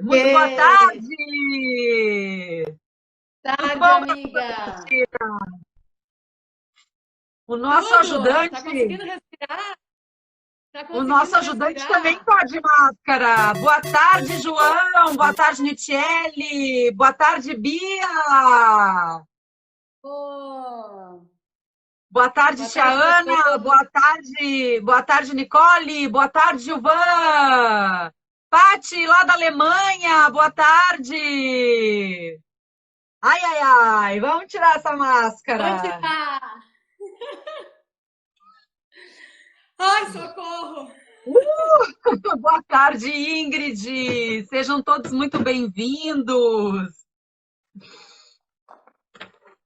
Muito boa Ê, tarde! Tudo tarde, bom, amiga. Cristina? O nosso Tudo? Tá ajudante, conseguindo respirar? Tá o nosso conseguindo ajudante também respirar? está de máscara. Boa tarde, João. Boa tarde, Nitiele. Boa tarde, Bia. Pô, Boa tarde, boa tia tarde para Ana. todos. Boa tarde, Nicole. Boa tarde, Gilvan. Pati, lá da Alemanha. Boa tarde. Ai, ai, ai. Vamos tirar essa Vou máscara. tirar. Ai, socorro. Boa tarde, Ingrid. Sejam todos muito bem-vindos.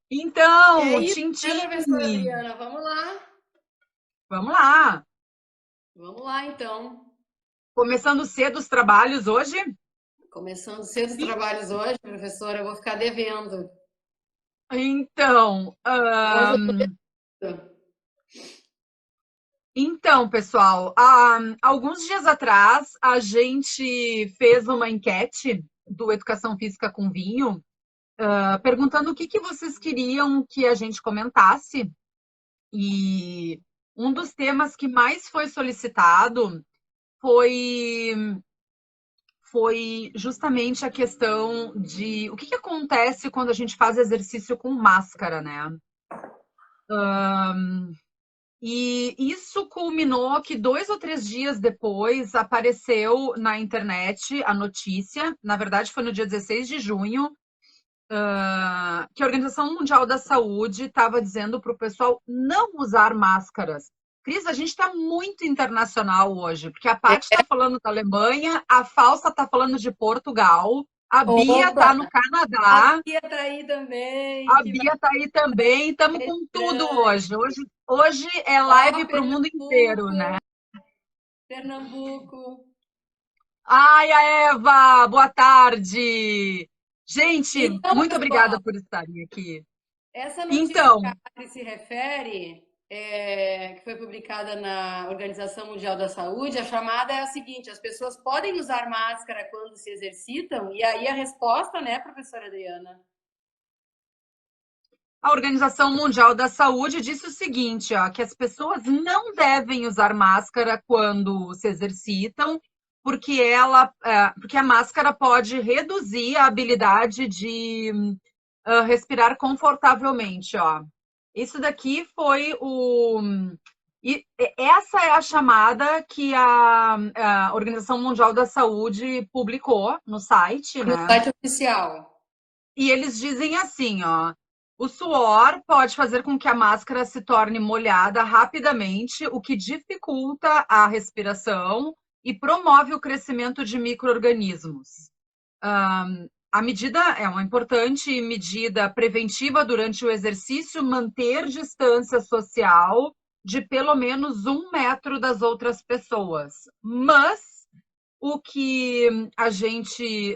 E Então, aí, né, Tintim, professora Adriana? Vamos lá. vamos lá. Vamos lá, então. Começando cedo os trabalhos hoje? Começando cedo os E- trabalhos hoje, professora, eu vou ficar devendo. Então, Hoje eu tô devendo. pessoal, alguns dias atrás a gente fez uma enquete do Educação Física com Vinho, perguntando o que que vocês queriam que a gente comentasse. E um dos temas que mais foi solicitado foi, foi justamente a questão de o que que acontece quando a gente faz exercício com máscara, né? E isso culminou que 2 ou 3 dias depois apareceu na internet a notícia, na verdade foi no dia 16 de junho, que a Organização Mundial da Saúde estava dizendo para o pessoal não usar máscaras. Cris, a gente está muito internacional hoje, porque a Paty está falando da Alemanha, a Falsa está falando de Portugal, a Bia Opa, está no a Canadá, Bia tá aí também. a Que Bia está aí também, estamos com tudo bacana. hoje é Ó, live para o mundo inteiro, né? Pernambuco. Pernambuco. Ai, a Eva, boa tarde! Gente, Então, muito obrigada pessoal, por estarem aqui. essa notícia que Então, a Ari se refere, que foi publicada na Organização Mundial da Saúde, a chamada é a seguinte: as pessoas podem usar máscara quando se exercitam? E aí a resposta, né, professora Adriana? a Organização Mundial da Saúde disse o seguinte, ó, que as pessoas não devem usar máscara quando se exercitam, porque a máscara pode reduzir a habilidade de respirar confortavelmente, ó. Isso daqui foi o e essa é a chamada que a Organização Mundial da Saúde publicou no site, No né? site oficial. E eles dizem assim, ó, o suor pode fazer com que a máscara se torne molhada rapidamente, o que dificulta a respiração e promove o crescimento de micro-organismos. A medida é uma importante medida preventiva durante o exercício, manter distância social de pelo menos 1 metro das outras pessoas. Mas o que a gente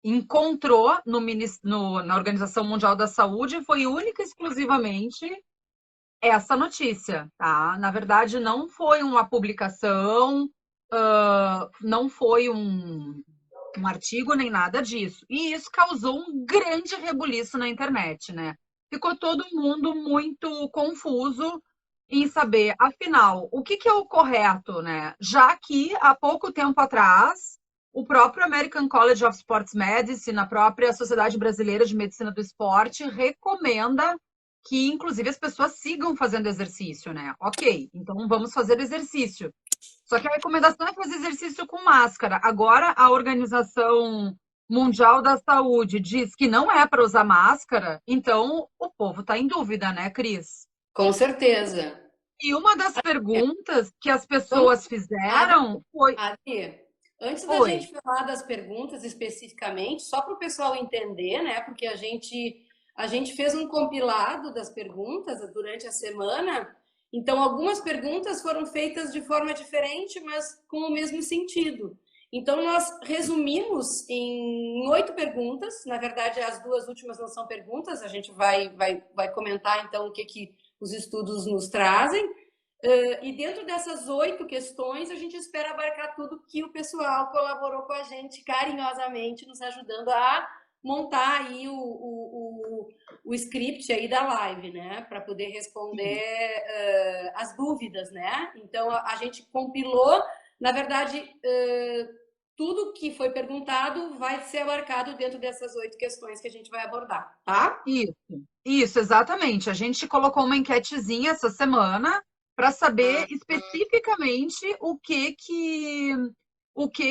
encontrou na Organização Mundial da Saúde foi única e exclusivamente essa notícia, tá? Na verdade, não foi uma publicação, não foi um artigo nem nada disso. E isso causou um grande rebuliço na internet, né? Ficou todo mundo muito confuso em saber, afinal, o que que é o correto, né? Já que há pouco tempo atrás, o próprio American College of Sports Medicine, a própria Sociedade Brasileira de Medicina do Esporte, recomenda que, inclusive, as pessoas sigam fazendo exercício, né? Ok, então vamos fazer exercício. Só que a recomendação é fazer exercício com máscara. Agora, a Organização Mundial da Saúde diz que não é para usar máscara, então o povo está em dúvida, né, Cris? Com certeza. E uma das perguntas que as Vamos, pessoas Ari, fizeram foi: Ari, antes da Oi, gente falar das perguntas especificamente, só para o pessoal entender, né? Porque a gente fez um compilado das perguntas durante a semana. Então, algumas perguntas foram feitas de forma diferente, mas com o mesmo sentido. Então, nós resumimos em 8 perguntas. Na verdade, as duas últimas não são perguntas. A gente vai comentar então o que os estudos nos trazem. E dentro dessas 8 questões, a gente espera abarcar tudo que o pessoal colaborou com a gente carinhosamente, nos ajudando a montar aí o script aí da live, né? Para poder responder as dúvidas, né? Então, a gente compilou, na verdade, tudo que foi perguntado vai ser abarcado dentro dessas 8 questões que a gente vai abordar, tá? Isso, exatamente. A gente colocou uma enquetezinha essa semana para saber especificamente o que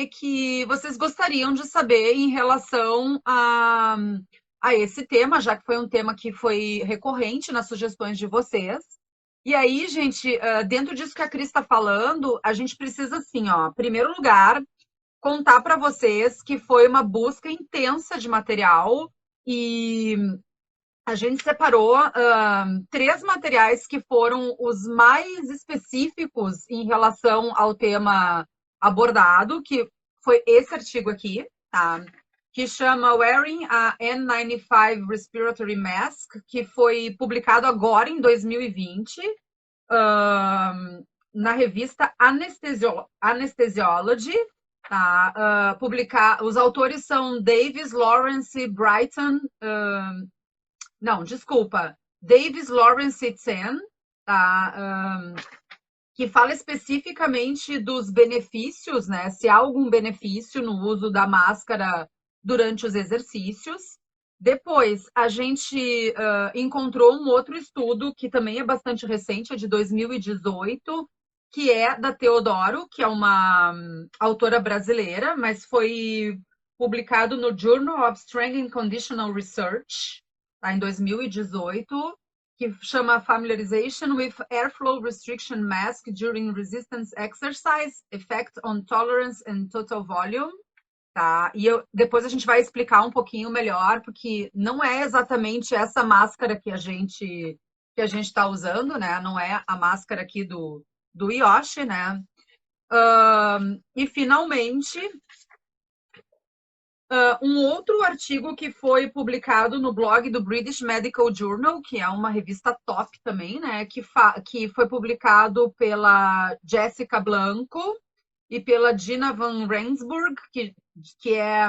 que vocês gostariam de saber em relação a esse tema, já que foi um tema que foi recorrente nas sugestões de vocês. E aí, gente, dentro disso que a Cris está falando, a gente precisa, assim, ó, em primeiro lugar, contar para vocês que foi uma busca intensa de material e a gente separou 3 materiais que foram os mais específicos em relação ao tema abordado, que foi esse artigo aqui, tá? Que chama Wearing a N95 Respiratory Mask, que foi publicado agora em 2020, na revista Anesthesiology. Tá? Os autores são Davis, Lawrence, Brighton, não, desculpa, Davis Lawrence Tsen, tá? Que fala especificamente dos benefícios, né? Se há algum benefício no uso da máscara durante os exercícios. Depois, a gente encontrou um outro estudo que também é bastante recente, é de 2018, que é da Teodoro, que é uma autora brasileira, mas foi publicado no Journal of Strength and Conditional Research, tá, em 2018, que chama Familiarization with Airflow Restriction Mask During Resistance Exercise, Effect on Tolerance and Total Volume. Tá? E depois a gente vai explicar um pouquinho melhor, porque não é exatamente essa máscara que a gente está usando, né? Não é a máscara aqui do Yoshi, né? E finalmente, um outro artigo que foi publicado no blog do British Medical Journal, que é uma revista top também, né? Que foi publicado pela Jessica Blanco e pela Gina Van Rensburg, que é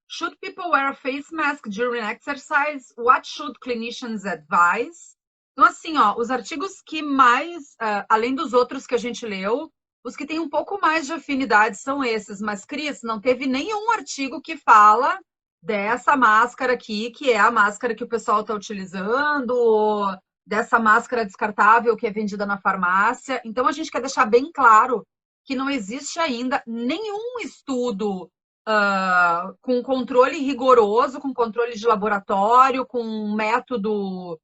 Should people wear a face mask during exercise? What should clinicians advise? Então, assim, ó, os artigos que mais, além dos outros que a gente leu, os que têm um pouco mais de afinidade são esses. Mas, Cris, não teve nenhum artigo que fala dessa máscara aqui, que é a máscara que o pessoal está utilizando, dessa máscara descartável que é vendida na farmácia. Então, a gente quer deixar bem claro que não existe ainda nenhum estudo com controle rigoroso, com controle de laboratório, com um método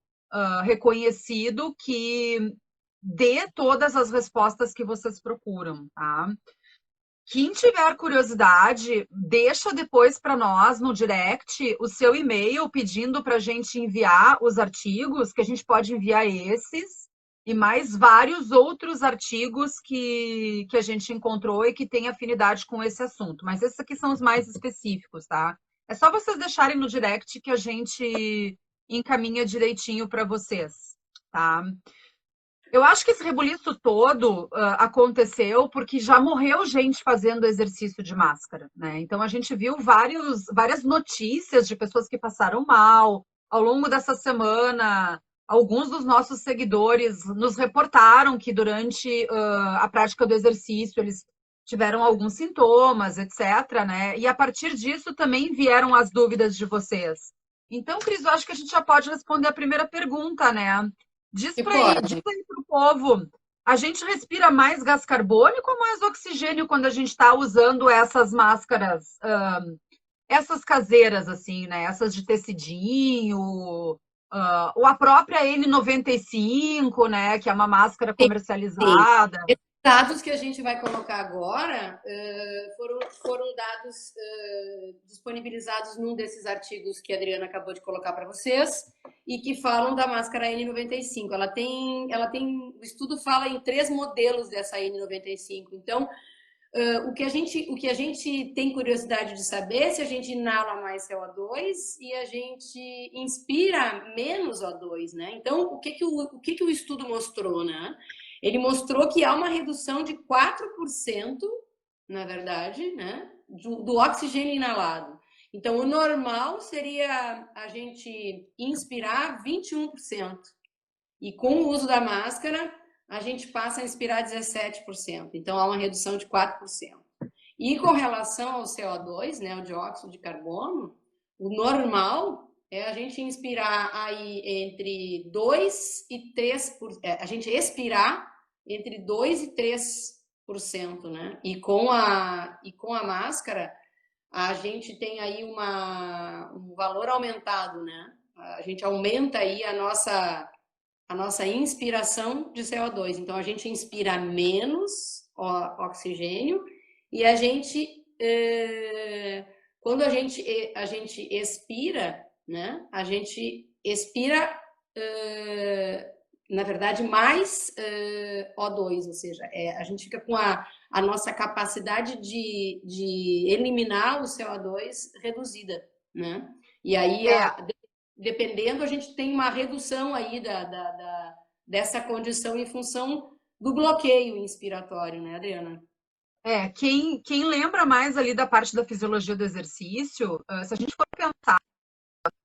reconhecido que dê todas as respostas que vocês procuram, tá? Quem tiver curiosidade, deixa depois para nós no direct o seu e-mail pedindo para a gente enviar os artigos, que a gente pode enviar esses e mais vários outros artigos que a gente encontrou e que tem afinidade com esse assunto. Mas esses aqui são os mais específicos, tá? É só vocês deixarem no direct que a gente encaminha direitinho para vocês, tá? Eu acho que esse rebuliço todo aconteceu porque já morreu gente fazendo exercício de máscara, né? Então a gente viu várias notícias de pessoas que passaram mal. Ao longo dessa semana, alguns dos nossos seguidores nos reportaram que durante a prática do exercício eles tiveram alguns sintomas, etc, né? E a partir disso também vieram as dúvidas de vocês. Então, Cris, eu acho que a gente já pode responder a primeira pergunta, né? Diz Pode. aí para o povo, a gente respira mais gás carbônico ou mais oxigênio quando a gente está usando essas máscaras, essas caseiras, assim, né? Essas de tecidinho, ou a própria N95, né? Que é uma máscara Sim, sim. comercializada. Esses dados que a gente vai colocar agora foram dados disponibilizados num desses artigos que a Adriana acabou de colocar para vocês e que falam da máscara N95. O estudo fala em 3 modelos dessa N95. Então, o que a gente tem curiosidade de saber é se a gente inala mais CO2 e a gente inspira menos O2, né? Então, o que o estudo mostrou, né? ele mostrou que há uma redução de 4%, na verdade, né, do oxigênio inalado. Então, o normal seria a gente inspirar 21%. E com o uso da máscara, a gente passa a inspirar 17%. Então, há uma redução de 4%. E com relação ao CO2, né, o dióxido de carbono, o normal é a gente inspirar aí entre 2 e 3%, a gente expirar entre 2 e 3%, né? E com a máscara, a gente tem aí um valor aumentado, né? A gente aumenta aí a nossa inspiração de CO2. Então, a gente inspira menos oxigênio e a gente, quando a gente expira, né? A gente expira, na verdade, mais O2, ou seja, a gente fica com a nossa capacidade de eliminar o CO2 reduzida, né? E aí, dependendo, a gente tem uma redução aí dessa condição em função do bloqueio inspiratório, né, Adriana? Quem lembra mais ali da parte da fisiologia do exercício, se a gente for pensar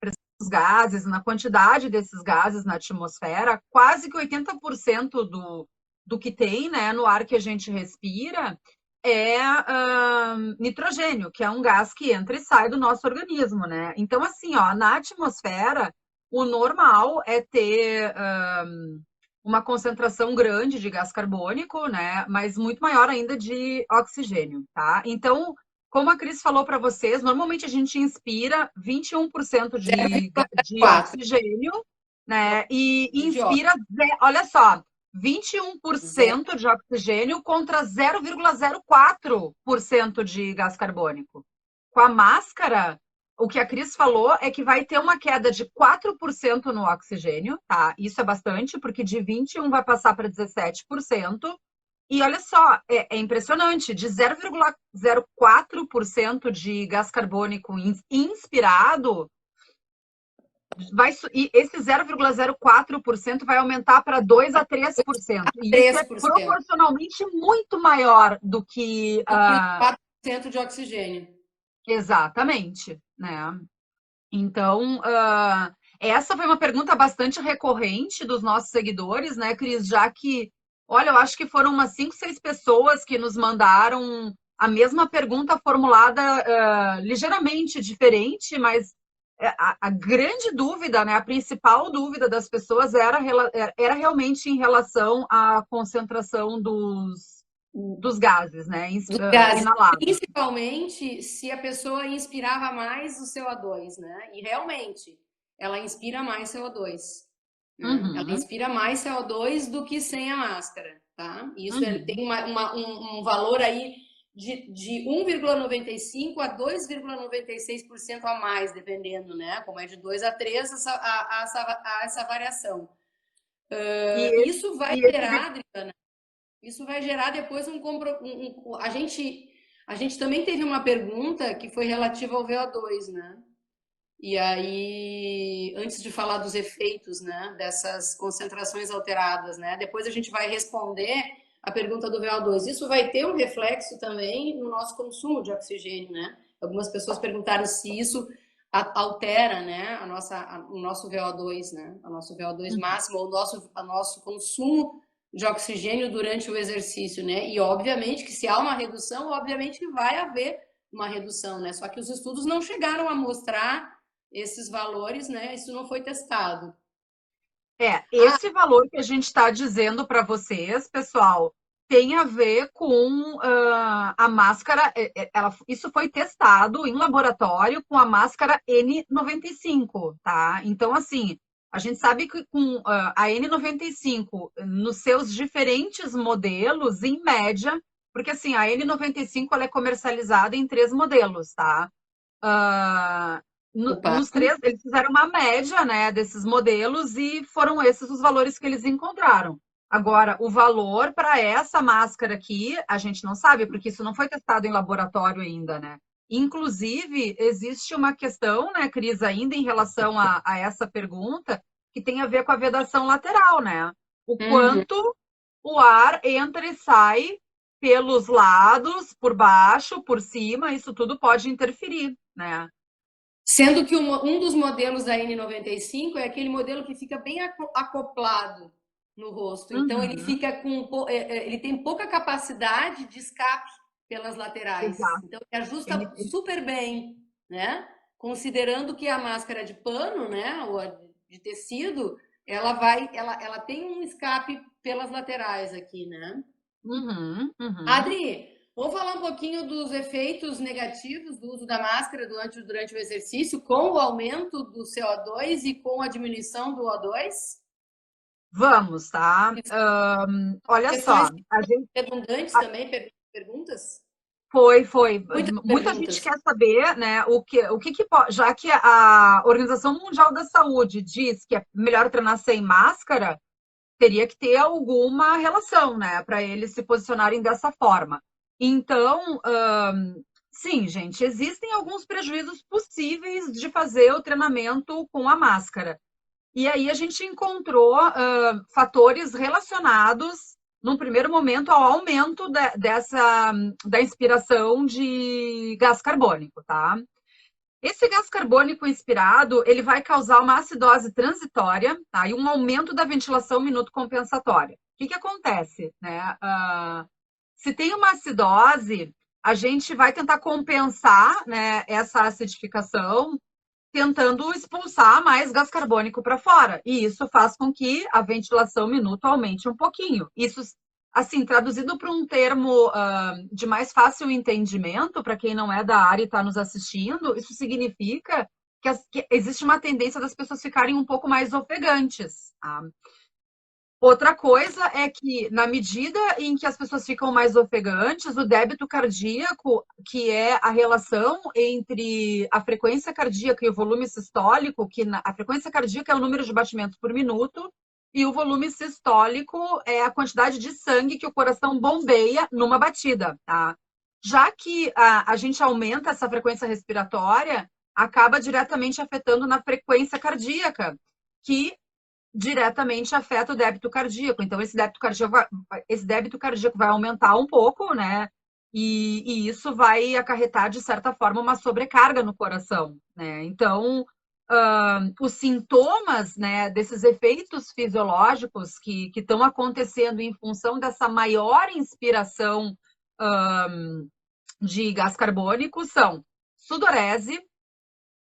nos gases, na quantidade desses gases na atmosfera, quase que 80% do que tem, né, no ar que a gente respira é nitrogênio, que é um gás que entra e sai do nosso organismo, né? Então, assim, ó, na atmosfera, o normal é ter uma concentração grande de gás carbônico, né? Mas muito maior ainda de oxigênio, tá? Então, como a Cris falou para vocês, normalmente a gente inspira 21% de 4 oxigênio, né? E de óxido. inspira, olha só, 21% de oxigênio contra 0,04% de gás carbônico. Com a máscara, o que a Cris falou é que vai ter uma queda de 4% no oxigênio, tá? Isso é bastante, porque de 21% vai passar para 17%. E olha só, é impressionante, de 0,04% de gás carbônico inspirado, e esse 0,04% vai aumentar para 2 a 3%. E isso é 3%. proporcionalmente muito maior do que... Do que os 4% de oxigênio. Exatamente, né? Então, essa foi uma pergunta bastante recorrente dos nossos seguidores, né, Cris? Já que, olha, eu acho que foram umas 5, 6 pessoas que nos mandaram a mesma pergunta formulada ligeiramente diferente, mas a grande dúvida, né, a principal dúvida das pessoas era realmente em relação à concentração dos gases, né, Dos gases, inalados. principalmente se a pessoa inspirava mais o CO2, né? E realmente, ela inspira mais CO2. Né? Uhum, Ela inspira mais CO2 do que sem a máscara, tá? Isso tem uhum. um valor aí de 1,95 a 2,96% a mais, dependendo, né? Como é de 2 a 3, essa variação. Isso vai gerar, Adriana, isso vai gerar depois a gente também teve uma pergunta que foi relativa ao VO2, né? E aí, antes de falar dos efeitos, né, dessas concentrações alteradas, né? Depois a gente vai responder a pergunta do VO2. Isso vai ter um reflexo também no nosso consumo de oxigênio, né? Algumas pessoas perguntaram se isso altera, né, o nosso VO2, né? O nosso VO2 máximo, ou o nosso consumo de oxigênio durante o exercício, né? E obviamente que se há uma redução, obviamente que vai haver uma redução, né? Só que os estudos não chegaram a mostrar esses valores, né? Isso não foi testado. Esse valor que a gente está dizendo para vocês, pessoal, tem a ver com a máscara. Isso foi testado em laboratório com a máscara N95, tá? Então, assim, a gente sabe que com a N95, nos seus diferentes modelos, em média, porque assim, a N95 ela é comercializada em 3 modelos, tá? Nos 3, eles fizeram uma média, né, desses modelos e foram esses os valores que eles encontraram. Agora, o valor para essa máscara aqui, a gente não sabe, porque isso não foi testado em laboratório ainda, né? Inclusive, existe uma questão, né, Cris, ainda em relação a essa pergunta, que tem a ver com a vedação lateral, né? O quanto o ar entra e sai pelos lados, por baixo, por cima, isso tudo pode interferir, né? Sendo que um dos modelos da N95 é aquele modelo que fica bem acoplado no rosto. Então ele Uhum, fica ele tem pouca capacidade de escape pelas laterais. exato. Então ele Ele, ajusta ele- super bem, né? Considerando que a máscara de pano, né, ou a de tecido, ela tem um escape pelas laterais aqui, né? uhum, uhum. Adri, vamos falar um pouquinho dos efeitos negativos do uso da máscara durante o exercício, com o aumento do CO2 e com a diminuição do O2? Vamos, tá? Olha Questões só, a gente redundantes também, perguntas? foi. Muitas Muita gente perguntas. quer saber, né, já que a Organização Mundial da Saúde diz que é melhor treinar sem máscara, teria que ter alguma relação, né, para eles se posicionarem dessa forma. Então, sim, gente, existem alguns prejuízos possíveis de fazer o treinamento com a máscara. E aí a gente encontrou fatores relacionados, num primeiro momento, ao aumento da inspiração de gás carbônico, tá? Esse gás carbônico inspirado, ele vai causar uma acidose transitória, tá? E um aumento da ventilação minuto compensatória. O que que acontece, né? Se tem uma acidose, a gente vai tentar compensar, né, essa acidificação tentando expulsar mais gás carbônico para fora. E isso faz com que a ventilação minuto aumente um pouquinho. Isso, assim, traduzido para um termo de mais fácil entendimento, para quem não é da área e está nos assistindo, isso significa que existe uma tendência das pessoas ficarem um pouco mais ofegantes. Tá? Outra coisa é que, na medida em que as pessoas ficam mais ofegantes, o débito cardíaco, que é a relação entre a frequência cardíaca e o volume sistólico, a frequência cardíaca é o número de batimentos por minuto, e o volume sistólico é a quantidade de sangue que o coração bombeia numa batida, tá? Já que a gente aumenta essa frequência respiratória, acaba diretamente afetando na frequência cardíaca, que diretamente afeta o débito cardíaco. Então, esse débito cardíaco vai aumentar um pouco, né? E isso vai acarretar, de certa forma, uma sobrecarga no coração, né? Então, os sintomas, né, desses efeitos fisiológicos que estão acontecendo em função dessa maior inspiração de gás carbônico são sudorese,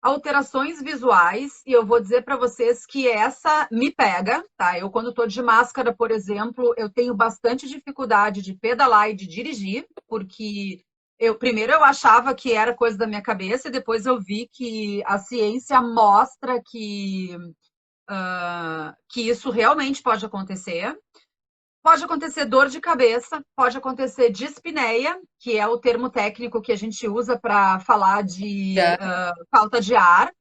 alterações visuais, e eu vou dizer para vocês que essa me pega, tá? Eu, quando estou de máscara, por exemplo, eu tenho bastante dificuldade de pedalar e de dirigir, porque primeiro eu achava que era coisa da minha cabeça, e depois eu vi que a ciência mostra que isso realmente pode acontecer. Pode acontecer dor de cabeça, pode acontecer dispneia, que é o termo técnico que a gente usa para falar de falta de ar.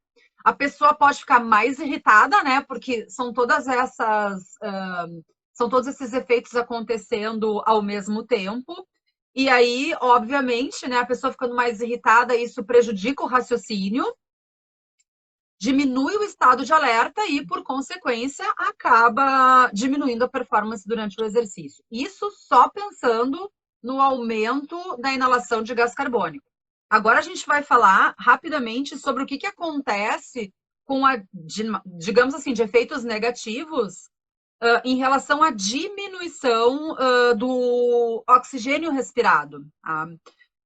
A pessoa pode ficar mais irritada, né? Porque são todos esses efeitos acontecendo ao mesmo tempo. E aí, obviamente, né, a pessoa ficando mais irritada, isso prejudica o raciocínio, diminui o estado de alerta e, por consequência, acaba diminuindo a performance durante o exercício. Isso só pensando no aumento da inalação de gás carbônico. Agora a gente vai falar rapidamente sobre o que acontece com digamos assim, de efeitos negativos em relação à diminuição do oxigênio respirado. Tá?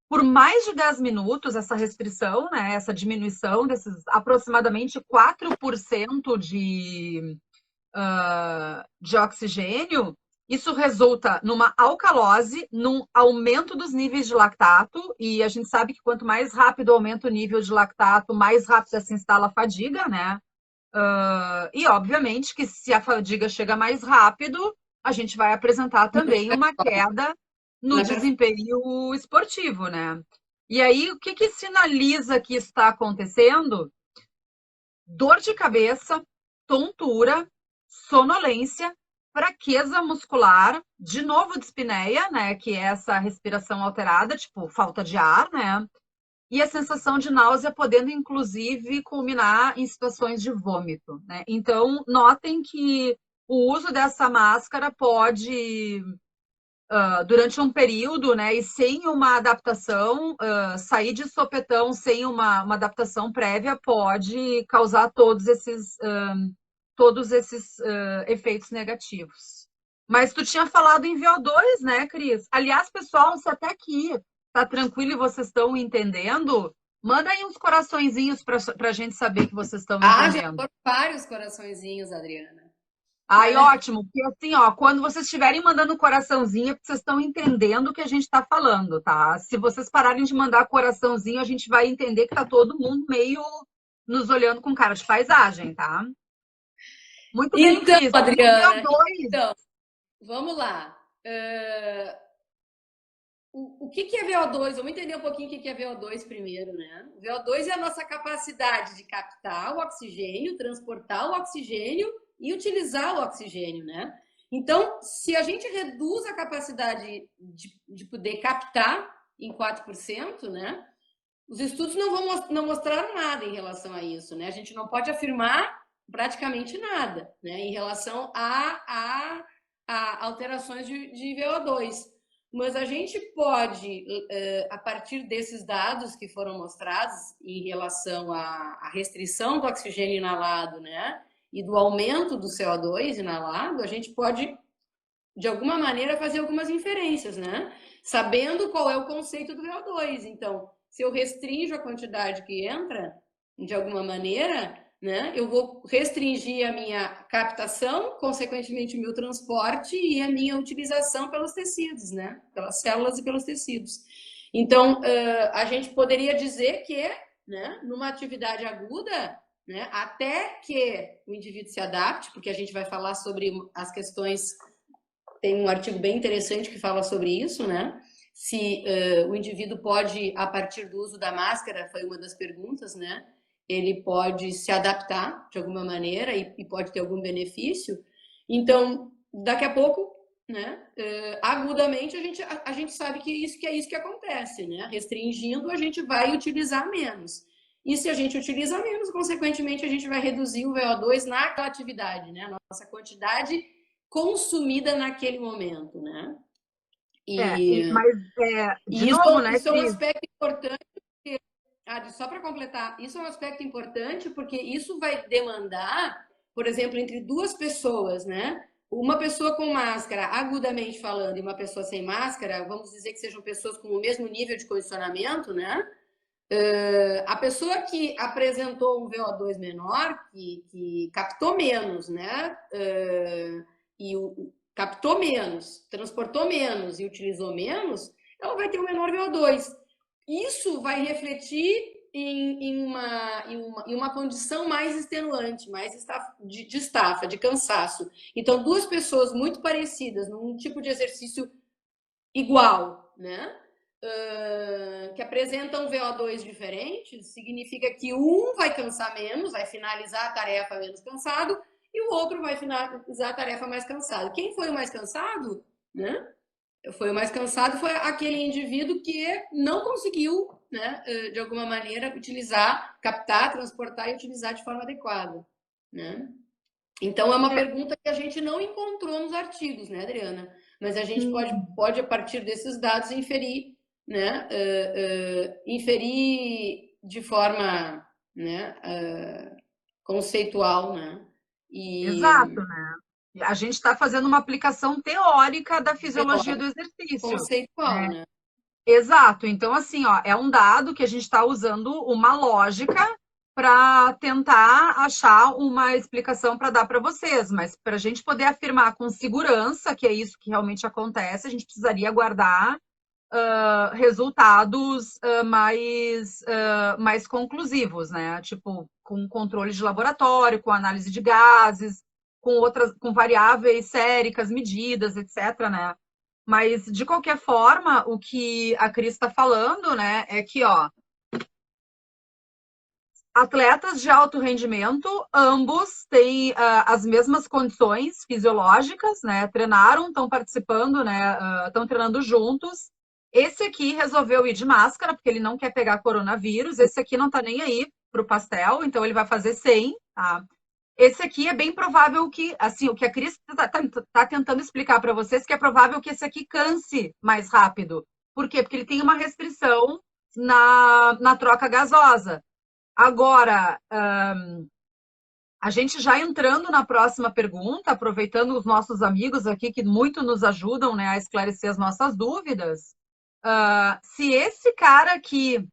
Por mais de 10 minutos, essa restrição, né, essa diminuição desses aproximadamente 4% de oxigênio, isso resulta numa alcalose, num aumento dos níveis de lactato, e a gente sabe que quanto mais rápido aumenta o nível de lactato, mais rápido se instala a fadiga, né? E obviamente que se a fadiga chega mais rápido, a gente vai apresentar também uma queda no desempenho esportivo, né? E aí, o que sinaliza que está acontecendo? Dor de cabeça, tontura, sonolência, fraqueza muscular, de novo dispneia, né? Que é essa respiração alterada, tipo falta de ar, né? E a sensação de náusea podendo, inclusive, culminar em situações de vômito, né? Então, notem que o uso dessa máscara pode durante um período, né, e sem uma adaptação, sair de sopetão sem uma adaptação prévia pode causar todos esses efeitos negativos. Mas tu tinha falado em VO2, né, Cris? Aliás, pessoal, se até aqui tá tranquilo e vocês estão entendendo, manda aí uns coraçõezinhos para a gente saber que vocês estão Já entendendo. foram vários coraçõezinhos, Adriana. Ai, ótimo, porque assim, ó, quando vocês estiverem mandando coraçãozinho, é porque vocês estão entendendo o que a gente está falando, tá? Se vocês pararem de mandar coraçãozinho, a gente vai entender que tá todo mundo meio nos olhando com cara de paisagem, tá? Muito bem, Então, Cris. Adriana, VO2. então, vamos lá. O que é VO2? Vamos entender um pouquinho o que é VO2 primeiro, né? O VO2 é a nossa capacidade de captar o oxigênio, transportar o oxigênio e utilizar o oxigênio, né? Então, se a gente reduz a capacidade de poder captar em 4%, né? Os estudos não mostraram nada em relação a isso, né? A gente não pode afirmar praticamente nada, né? Em relação a alterações de VO2. Mas a gente pode, a partir desses dados que foram mostrados em relação à restrição do oxigênio inalado, né? E do aumento do CO2 inalado, a gente pode, de alguma maneira, fazer algumas inferências, né? Sabendo qual é o conceito do VO2. Então, se eu restringo a quantidade que entra, de alguma maneira, né, eu vou restringir a minha captação, consequentemente o meu transporte e a minha utilização pelos tecidos, né, pelas células e pelos tecidos. Então, a gente poderia dizer que, né, numa atividade aguda, né, até que o indivíduo se adapte, porque a gente vai falar sobre as questões, tem um artigo bem interessante que fala sobre isso, né, se o indivíduo pode, a partir do uso da máscara, foi uma das perguntas, né, ele pode se adaptar de alguma maneira e pode ter algum benefício. Então, daqui a pouco, né, agudamente, a gente sabe que é isso que acontece, né? Restringindo, a gente vai utilizar menos. E se a gente utiliza menos, consequentemente, a gente vai reduzir o VO2 naquela atividade, né? A nossa quantidade consumida naquele momento, né? De novo, né, isso é um Cris? aspecto importante. Só para completar, isso é um aspecto importante porque isso vai demandar, por exemplo, entre duas pessoas, né? Uma pessoa com máscara, agudamente falando, e uma pessoa sem máscara, vamos dizer que sejam pessoas com o mesmo nível de condicionamento, né? A pessoa que apresentou um VO2 menor, que captou menos, né? Captou menos, transportou menos e utilizou menos, ela vai ter um menor VO2. Isso vai refletir em uma condição mais extenuante, mais de estafa, de cansaço. Então, duas pessoas muito parecidas, num tipo de exercício igual, né? Que apresentam VO2 diferentes, significa que um vai cansar menos, vai finalizar a tarefa menos cansado, e o outro vai finalizar a tarefa mais cansado. Quem foi o mais cansado, né? Foi o mais cansado foi aquele indivíduo que não conseguiu, né, de alguma maneira, utilizar, captar, transportar e utilizar de forma adequada, né? Então, é uma pergunta que a gente não encontrou nos artigos, né, Adriana? Mas a gente pode a partir desses dados, inferir, né, inferir de forma, né, conceitual, né? Exato, né? A gente está fazendo uma aplicação teórica da fisiologia do exercício. Conceitual, né? Exato. Então, assim, ó, é um dado que a gente está usando uma lógica para tentar achar uma explicação para dar para vocês, mas para a gente poder afirmar com segurança que é isso que realmente acontece, a gente precisaria guardar resultados mais conclusivos, né? Tipo, com controle de laboratório, com análise de gases, com variáveis séricas, medidas, etc., né? Mas, de qualquer forma, o que a Cris está falando, né, é que, ó, atletas de alto rendimento, ambos têm as mesmas condições fisiológicas, né, treinaram, estão participando, né, estão treinando juntos. Esse aqui resolveu ir de máscara, porque ele não quer pegar coronavírus, esse aqui não tá nem aí pro pastel, então ele vai fazer sem, tá? Esse aqui é bem provável que, assim, o que a Cris tá tentando explicar para vocês, que é provável que esse aqui canse mais rápido. Por quê? Porque ele tem uma restrição na troca gasosa. Agora, a gente já entrando na próxima pergunta, aproveitando os nossos amigos aqui que muito nos ajudam, né, a esclarecer as nossas dúvidas, se esse cara aqui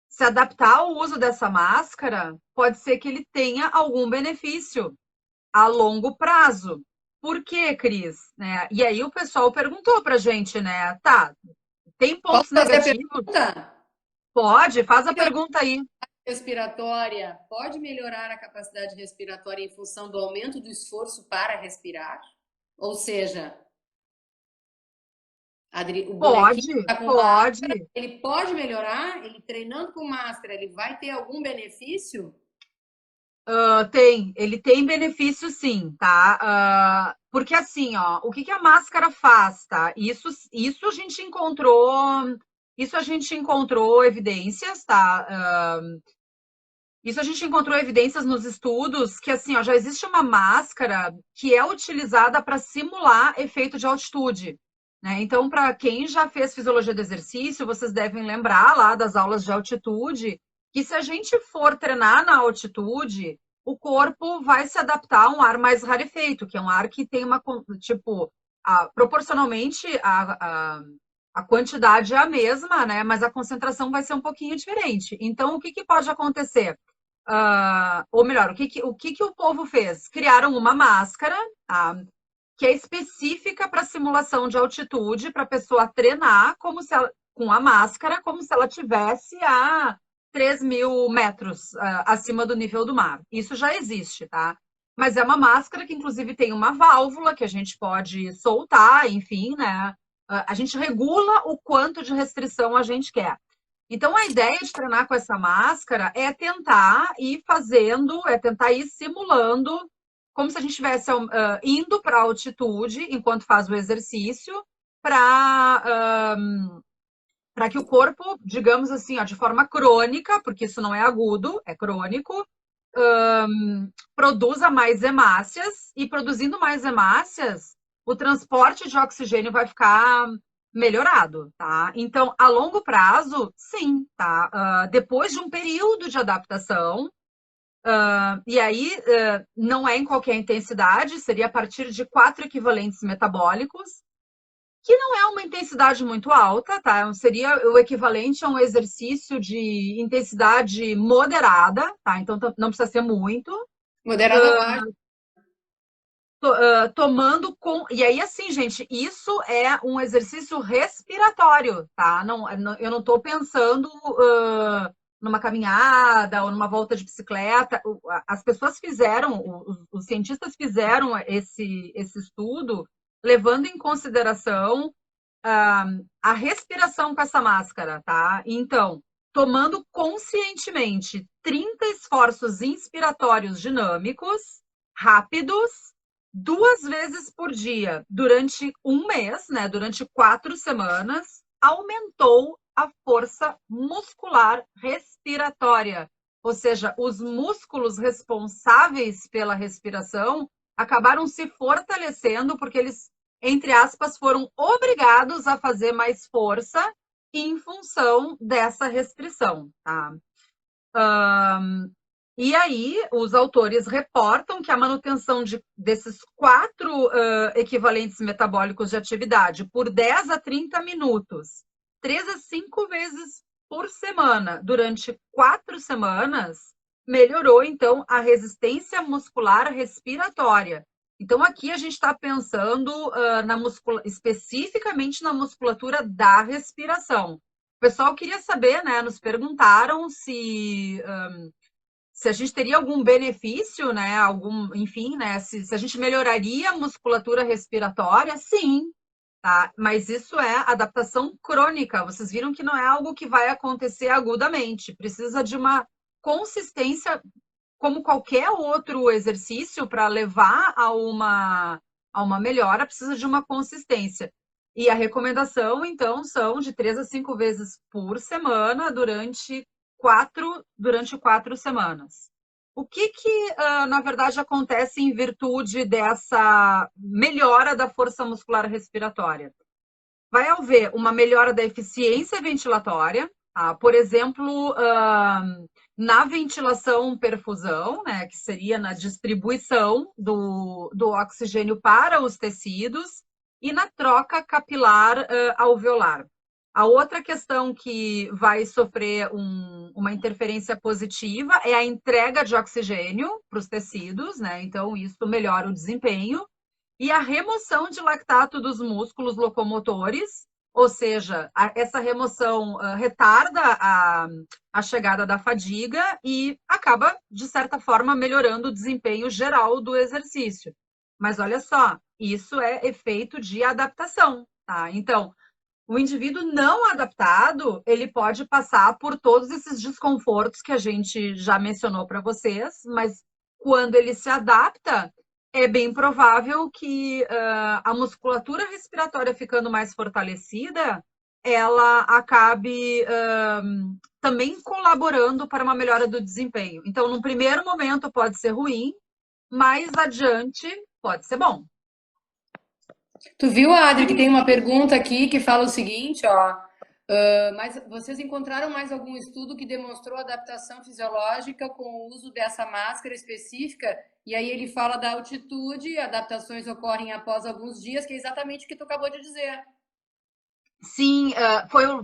se adaptar ao uso dessa máscara, pode ser que ele tenha algum benefício a longo prazo. Por quê, Cris? Né? E aí o pessoal perguntou pra gente, né? Tá, tem Posso pontos fazer a negativos? pergunta? Pode, faz a pergunta aí. Respiratória pode melhorar a capacidade respiratória em função do aumento do esforço para respirar? Ou seja, o bonequinho que Pode, está com máscara, pode. ele pode melhorar? Ele treinando com máscara, ele vai ter algum benefício? Ele tem benefício sim, tá? Porque assim, ó, o que que a máscara faz, tá? Isso a gente encontrou evidências, tá? Isso a gente encontrou evidências nos estudos que assim, ó, já existe uma máscara que é utilizada para simular efeito de altitude, né? Então, para quem já fez fisiologia do exercício, vocês devem lembrar lá das aulas de altitude que se a gente for treinar na altitude, o corpo vai se adaptar a um ar mais rarefeito, que é um ar que tem uma, tipo, proporcionalmente a quantidade é a mesma, né? Mas a concentração vai ser um pouquinho diferente. Então, o que que pode acontecer? Ou melhor, o que que o povo fez? Criaram uma máscara, tá? Que é específica para simulação de altitude, para a pessoa treinar como se ela, com a máscara, como se ela tivesse a 3.000 metros acima do nível do mar. Isso já existe, tá? Mas é uma máscara que, inclusive, tem uma válvula que a gente pode soltar, enfim, né? A gente regula o quanto de restrição a gente quer. Então, a ideia de treinar com essa máscara é tentar ir fazendo, é tentar ir simulando, como se a gente estivesse indo para a altitude enquanto faz o exercício, para que o corpo, digamos assim, ó, de forma crônica, porque isso não é agudo, é crônico, produza mais hemácias, e produzindo mais hemácias, o transporte de oxigênio vai ficar melhorado, tá? Então, a longo prazo, sim, tá? Depois de um período de adaptação, e aí não é em qualquer intensidade, seria a partir de 4 equivalentes metabólicos, que não é uma intensidade muito alta, tá? Seria o equivalente a um exercício de intensidade moderada, tá? Então não precisa ser muito. Moderada baixa. Tomando com. E aí, assim, gente, isso é um exercício respiratório, tá? Eu não estou pensando numa caminhada ou numa volta de bicicleta. As pessoas fizeram, os cientistas fizeram esse estudo levando em consideração a respiração com essa máscara, tá? Então, tomando conscientemente 30 esforços inspiratórios dinâmicos, rápidos, 2 vezes por dia, durante um mês, né? Durante 4 semanas, aumentou a força muscular respiratória. Ou seja, os músculos responsáveis pela respiração acabaram se fortalecendo porque eles, entre aspas, foram obrigados a fazer mais força em função dessa restrição, tá? E aí, os autores reportam que a manutenção desses 4 equivalentes metabólicos de atividade por 10 a 30 minutos, 3 a 5 vezes por semana, durante 4 semanas, melhorou, então, a resistência muscular respiratória. Então, aqui a gente está pensando especificamente na musculatura da respiração. O pessoal queria saber, né? Nos perguntaram se a gente teria algum benefício, né? Enfim, né? Se a gente melhoraria a musculatura respiratória, sim, tá? Mas isso é adaptação crônica. Vocês viram que não é algo que vai acontecer agudamente. Precisa de uma consistência, como qualquer outro exercício, para levar a uma melhora, precisa de uma consistência. E a recomendação, então, são de 3 a 5 vezes por semana durante 4 semanas. O que, na verdade, acontece em virtude dessa melhora da força muscular respiratória? Vai haver uma melhora da eficiência ventilatória, tá? Por exemplo, na ventilação perfusão, né, que seria na distribuição do oxigênio para os tecidos, e na troca capilar alveolar. A outra questão que vai sofrer uma interferência positiva é a entrega de oxigênio para os tecidos, né? Então, isso melhora o desempenho. E a remoção de lactato dos músculos locomotores, ou seja, essa remoção retarda a chegada da fadiga e acaba, de certa forma, melhorando o desempenho geral do exercício. Mas olha só, isso é efeito de adaptação, tá? Então, o indivíduo não adaptado, ele pode passar por todos esses desconfortos que a gente já mencionou para vocês, mas quando ele se adapta, é bem provável que a musculatura respiratória ficando mais fortalecida, ela acabe também colaborando para uma melhora do desempenho. Então, num primeiro momento pode ser ruim, mais adiante pode ser bom. Tu viu, Adri, que tem uma pergunta aqui que fala o seguinte, ó. Mas vocês encontraram mais algum estudo que demonstrou adaptação fisiológica com o uso dessa máscara específica? E aí ele fala da altitude, adaptações ocorrem após alguns dias, que é exatamente o que tu acabou de dizer. Sim,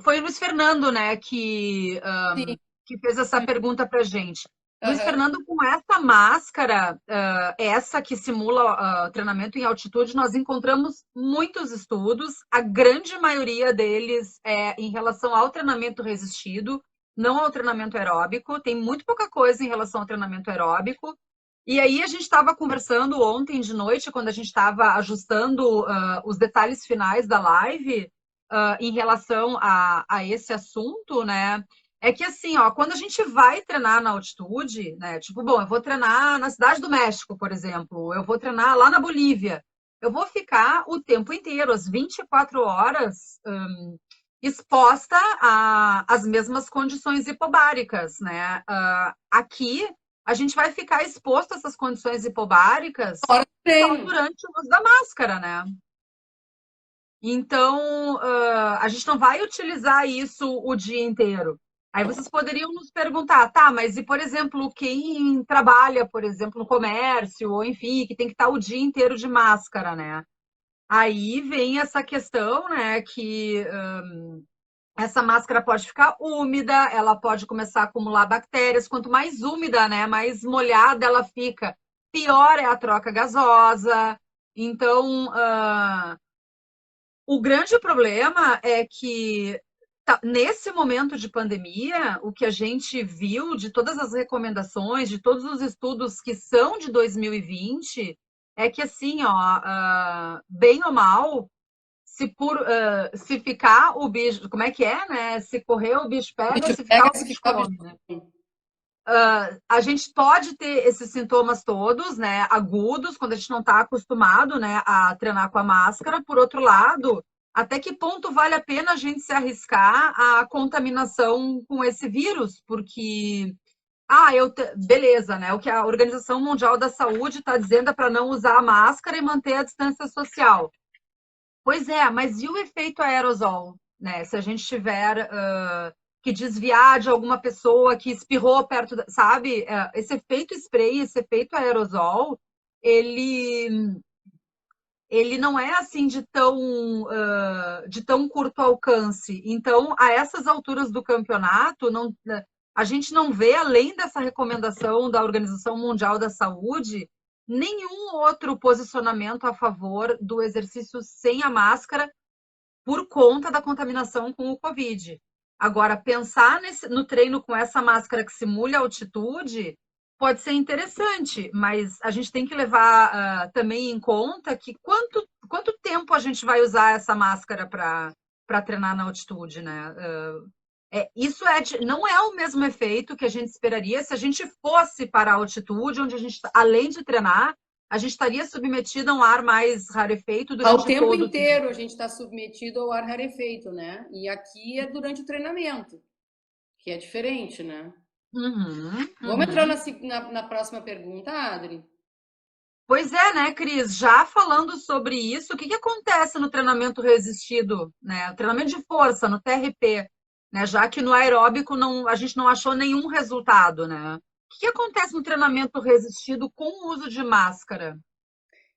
foi o Luiz Fernando, né, Sim. que fez essa pergunta para a gente. Luiz Aham. Fernando, com essa máscara, essa que simula treinamento em altitude, nós encontramos muitos estudos, a grande maioria deles é em relação ao treinamento resistido, não ao treinamento aeróbico, tem muito pouca coisa em relação ao treinamento aeróbico. E aí a gente estava conversando ontem de noite, quando a gente estava ajustando os detalhes finais da live, em relação a esse assunto, né? É que assim, ó, quando a gente vai treinar na altitude, né? Tipo, bom, eu vou treinar na Cidade do México, por exemplo, eu vou treinar lá na Bolívia, eu vou ficar o tempo inteiro, as 24 horas, exposta às mesmas condições hipobáricas, né? Aqui a gente vai ficar exposto a essas condições hipobáricas Hora do só treino. durante o uso da máscara, né? Então, a gente não vai utilizar isso o dia inteiro. Aí vocês poderiam nos perguntar, tá, mas e, por exemplo, quem trabalha, por exemplo, no comércio, ou enfim, que tem que estar o dia inteiro de máscara, né? Aí vem essa questão, né, que essa máscara pode ficar úmida, ela pode começar a acumular bactérias. Quanto mais úmida, né, mais molhada ela fica, pior é a troca gasosa. Então, o grande problema é que nesse momento de pandemia, o que a gente viu de todas as recomendações, de todos os estudos que são de 2020, é que assim, ó, bem ou mal, se ficar o bicho, como é que é, né? Se correr o bicho O pega, bicho se ficar pega, o se bicho ficar o bicho come, né? come. A gente pode ter esses sintomas todos, né, agudos, quando a gente não está acostumado, né, a treinar com a máscara. Por outro lado, até que ponto vale a pena a gente se arriscar à contaminação com esse vírus? Porque, beleza, né, o que a Organização Mundial da Saúde está dizendo é para não usar a máscara e manter a distância social. Pois é, mas e o efeito aerosol, né? Se a gente tiver que desviar de alguma pessoa que espirrou perto, sabe? Esse efeito spray, esse efeito aerosol, ele ele não é assim de tão curto alcance. Então, a essas alturas do campeonato, a gente não vê, além dessa recomendação da Organização Mundial da Saúde, nenhum outro posicionamento a favor do exercício sem a máscara por conta da contaminação com o Covid. Agora, pensar no treino com essa máscara que simule a altitude pode ser interessante, mas a gente tem que levar também em conta que quanto tempo a gente vai usar essa máscara para treinar na altitude, né? Isso não é o mesmo efeito que a gente esperaria se a gente fosse para a altitude, onde a gente, além de treinar, a gente estaria submetido a um ar mais rarefeito Ao durante tempo todo o tempo. inteiro a gente está submetido ao ar rarefeito, né? E aqui é durante o treinamento, que é diferente, né? Uhum, Vamos entrar uhum. na próxima pergunta, Adri? Pois é, né, Cris? Já falando sobre isso, o que que acontece no treinamento resistido, né? O treinamento de força, no TRP, né? Já que no aeróbico não, a gente não achou nenhum resultado, né? O que que acontece no treinamento resistido com o uso de máscara?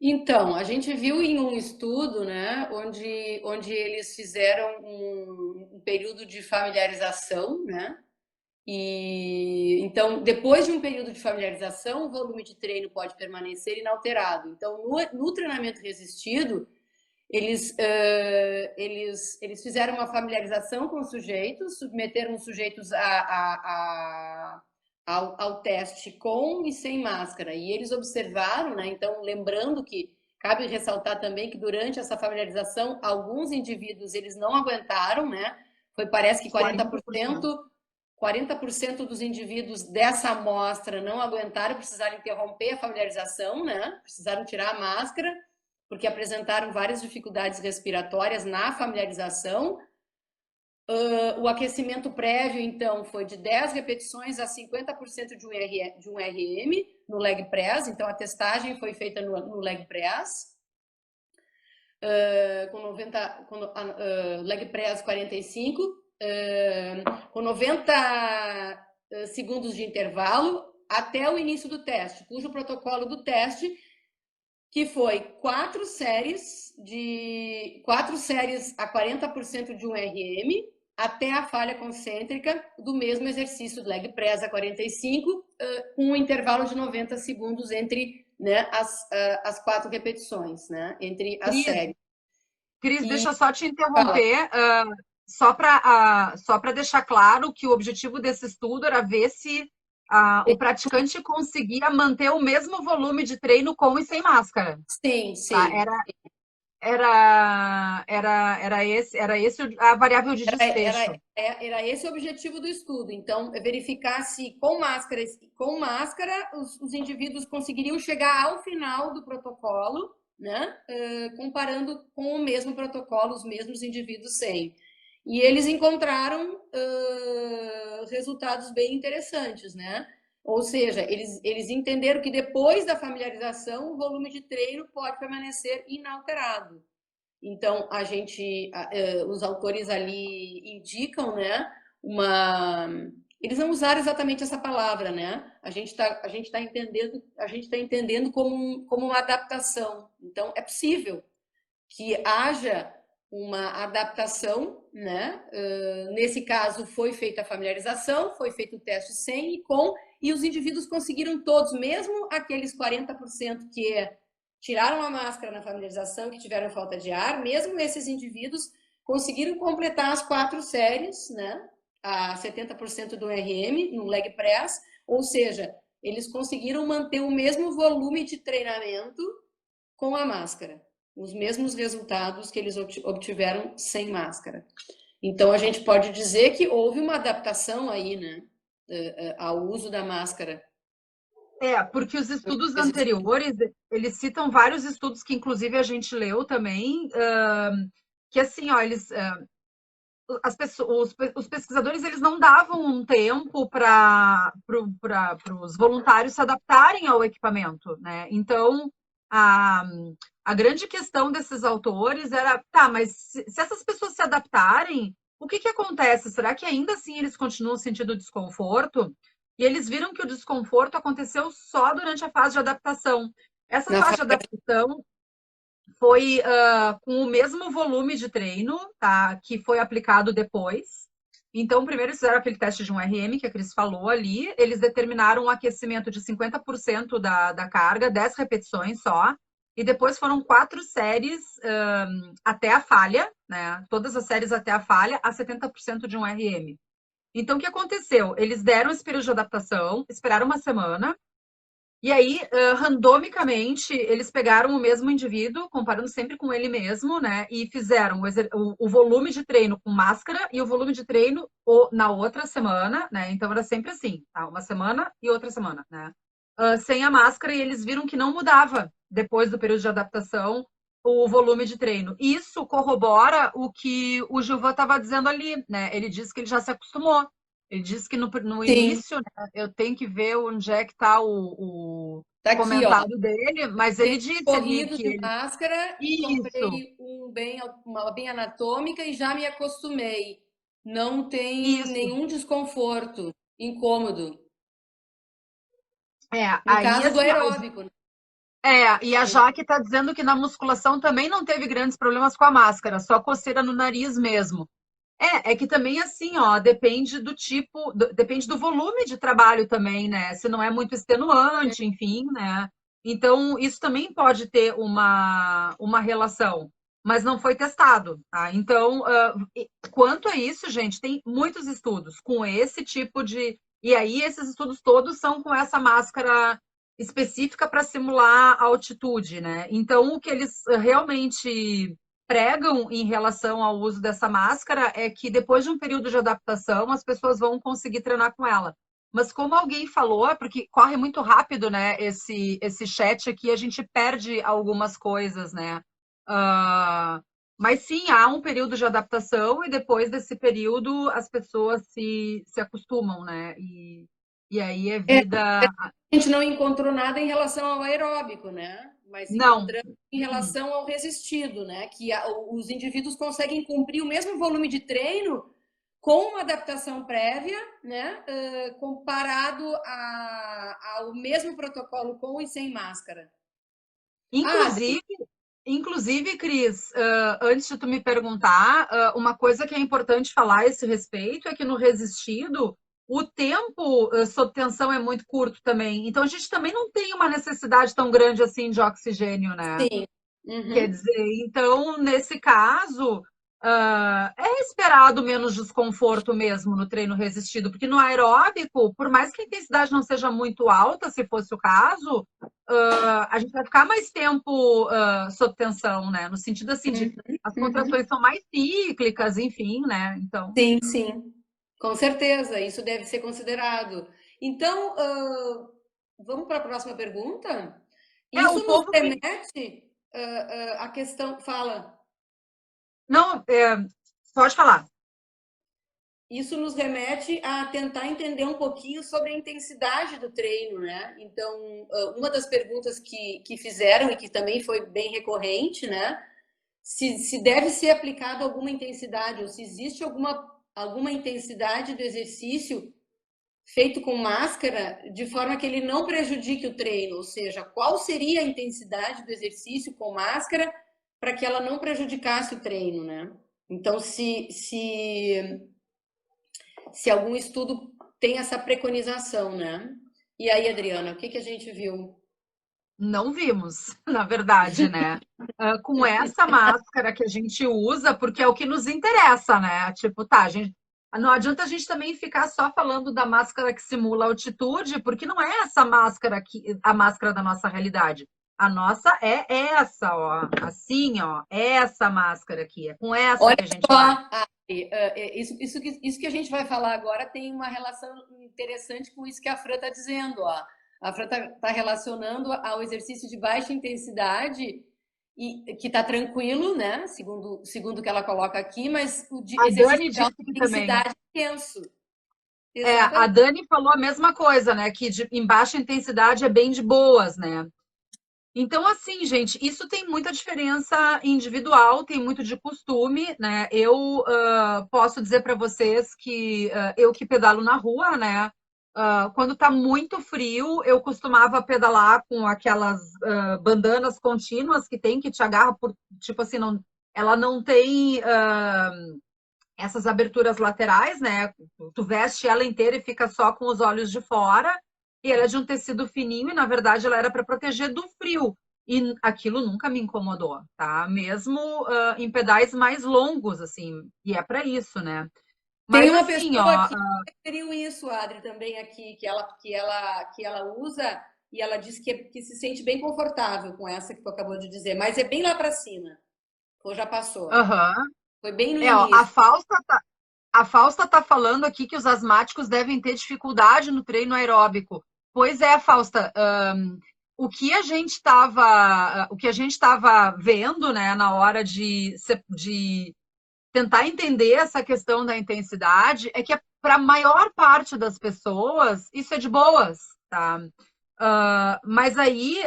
Então, a gente viu em um estudo, né, onde eles fizeram um período de familiarização, né? E então, depois de um período de familiarização, o volume de treino pode permanecer inalterado. Então, no treinamento resistido, eles fizeram uma familiarização com os sujeitos, submeteram os sujeitos ao teste com e sem máscara. E eles observaram, né? Então, lembrando que cabe ressaltar também que durante essa familiarização, alguns indivíduos eles não aguentaram, né? Parece que 40%. 40% dos indivíduos dessa amostra não aguentaram, precisaram interromper a familiarização, né? Precisaram tirar a máscara, porque apresentaram várias dificuldades respiratórias na familiarização. O aquecimento prévio, então, foi de 10 repetições a 50% de um RM no leg press. Então, a testagem foi feita no leg press. Com 90, leg press 45, com 90 segundos de intervalo até o início do teste, cujo protocolo do teste que foi 4 séries a 40% de um RM até a falha concêntrica do mesmo exercício do leg press a 45, com um intervalo de 90 segundos entre, né, as 4 repetições, né, entre as Cris, séries. Cris, E deixa eu só te fala, interromper, só para deixar claro que o objetivo desse estudo era ver se o praticante conseguia manter o mesmo volume de treino com e sem máscara, sim, tá? sim. Era esse a variável de Era, desfecho. era esse o objetivo do estudo. Então, é verificar se com máscara os indivíduos conseguiriam chegar ao final do protocolo, né? Comparando com o mesmo protocolo, os mesmos indivíduos sem. E eles encontraram resultados bem interessantes, né? Ou seja, eles entenderam que depois da familiarização, o volume de treino pode permanecer inalterado. Então, os autores ali indicam, né, uma... Eles não usaram exatamente essa palavra, né? A gente tá entendendo como uma adaptação. Então, é possível que haja uma adaptação, né? Nesse caso, foi feita a familiarização, foi feito o teste sem e com, e os indivíduos conseguiram todos, mesmo aqueles 40% que tiraram a máscara na familiarização, que tiveram falta de ar, mesmo esses indivíduos conseguiram completar as 4 séries, né? A 70% do RM no leg press, ou seja, eles conseguiram manter o mesmo volume de treinamento com a máscara, os mesmos resultados que eles obtiveram sem máscara. Então a gente pode dizer que houve uma adaptação aí, né, ao uso da máscara. Porque os estudos anteriores, eles citam vários estudos que inclusive a gente leu também, que assim, ó, as pessoas, os pesquisadores eles não davam um tempo para os voluntários se adaptarem ao equipamento, né? Então, a, a grande questão desses autores era, tá, mas se essas pessoas se adaptarem, o que que acontece? Será que ainda assim eles continuam sentindo desconforto? E eles viram que o desconforto aconteceu só durante a fase de adaptação. Essa Na fase de adaptação foi com o mesmo volume de treino, tá? Que foi aplicado depois. Então, primeiro eles fizeram aquele teste de um RM que a Cris falou ali. Eles determinaram um aquecimento de 50% da carga, 10 repetições só. E depois foram 4 séries até a falha, né? Todas as séries até a falha, a 70% de um RM. Então, o que aconteceu? Eles deram esse período de adaptação, esperaram uma semana, e aí, randomicamente, eles pegaram o mesmo indivíduo, comparando sempre com ele mesmo, né? E fizeram o volume de treino com máscara e o volume de treino na outra semana, né? Então era sempre assim, tá? Uma semana e outra semana, né? Sem a máscara, e eles viram que não mudava depois do período de adaptação o volume de treino. Isso corrobora o que o Gilvan estava dizendo ali, né? Ele disse que ele já se acostumou. Ele disse que no Sim, início, né, eu tenho que ver onde é que está o tá aqui, ó. comentário dele, mas ele disse ali Corrido que de ele. máscara e Isso, comprei uma bem anatômica e já me acostumei. Não tem isso. nenhum desconforto, incômodo. É, No aí caso do assim, aeróbico, né? e a Jaque está dizendo que na musculação também não teve grandes problemas com a máscara, só coceira no nariz mesmo. É que também assim, ó, depende do tipo, depende do volume de trabalho também, né? Se não é muito extenuante, enfim, né? Então, isso também pode ter uma relação, mas não foi testado, tá? Então, quanto a isso, gente, tem muitos estudos com esse tipo de. E aí, esses estudos todos são com essa máscara específica para simular a altitude, né? Então, o que eles realmente pregam em relação ao uso dessa máscara é que depois de um período de adaptação, as pessoas vão conseguir treinar com ela. Mas como alguém falou, porque corre muito rápido, né, esse chat aqui, a gente perde algumas coisas, né? Uh, mas sim, há um período de adaptação e depois desse período as pessoas se acostumam, né? E aí é É, vida. a gente não encontrou nada em relação ao aeróbico, né? Mas Não. encontramos em relação ao resistido, né? Que os indivíduos conseguem cumprir o mesmo volume de treino com uma adaptação prévia, né? Comparado ao mesmo protocolo com e sem máscara. Ah, Inclusive, Inclusive, Cris, antes de tu me perguntar, uma coisa que é importante falar a esse respeito é que no resistido o tempo sob tensão é muito curto também. Então a gente também não tem uma necessidade tão grande assim de oxigênio, né? sim. Quer Uhum. dizer, então, nesse caso, é esperado menos desconforto mesmo no treino resistido, porque no aeróbico, por mais que a intensidade não seja muito alta, se fosse o caso, a gente vai ficar mais tempo sob tensão, né? No sentido assim de Uhum. as Uhum. contrações são mais cíclicas, enfim, né? Então, Sim, sim. Com certeza, isso deve ser considerado. Então, vamos para a próxima pergunta? o Isso nos povo que. remete à questão, fala, Não, pode falar. isso nos remete a tentar entender um pouquinho sobre a intensidade do treino, né? Então, uma das perguntas que fizeram e que também foi bem recorrente, né? Se deve ser aplicado alguma intensidade ou se existe alguma intensidade do exercício feito com máscara de forma que ele não prejudique o treino, ou seja, qual seria a intensidade do exercício com máscara para que ela não prejudicasse o treino, né? Então, se algum estudo tem essa preconização, né? E aí, Adriana, o que a gente viu? Não vimos, na verdade, né? Com essa máscara que a gente usa, porque é o que nos interessa, né? Tipo, tá, não adianta a gente também ficar só falando da máscara que simula a altitude, porque não é essa máscara aqui, a máscara da nossa realidade. A nossa é essa, ó, assim, ó, essa máscara aqui, é com essa Olha que a gente só, vai. isso que a gente vai falar agora tem uma relação interessante com isso que a Fran está dizendo. Ó. A Fran está relacionando ao exercício de baixa intensidade, e que está tranquilo, né? Segundo o que ela coloca aqui, mas o de A exercício Dani de alta disse que também. intensidade é tenso. A Exatamente. Dani falou a mesma coisa, né? Que em baixa intensidade é bem de boas, né? Então, assim, gente, isso tem muita diferença individual, tem muito de costume, né? Eu posso dizer para vocês que eu que pedalo na rua, né? Quando tá muito frio, eu costumava pedalar com aquelas bandanas contínuas que tem, que te agarra por, tipo assim, não, ela não tem essas aberturas laterais, né? Tu veste ela inteira e fica só com os olhos de fora. E ela é de um tecido fininho e, na verdade, ela era para proteger do frio. E aquilo nunca me incomodou, tá? Mesmo em pedais mais longos, assim. E é para isso, né? Tem Mas uma assim, pessoa ó. que referiu isso, Adri, também aqui, que ela usa e ela disse que se sente bem confortável com essa que tu acabou de dizer, mas é bem lá para cima, ou já passou. Aham. Foi bem no Ó, início. a Fausta tá falando aqui que os asmáticos devem ter dificuldade no treino aeróbico. Pois é, Fausta, o que a gente estava vendo, né, na hora de tentar entender essa questão da intensidade é que para a maior parte das pessoas, isso é de boas, tá? Mas aí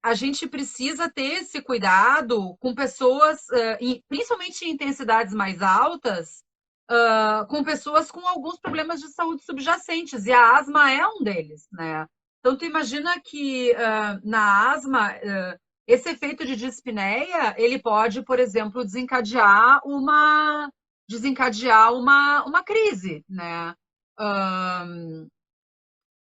a gente precisa ter esse cuidado com pessoas, principalmente em intensidades mais altas, com pessoas com alguns problemas de saúde subjacentes, e a asma é um deles, né? Então, tu imagina que na asma, esse efeito de dispneia, ele pode, por exemplo, desencadear uma crise, né?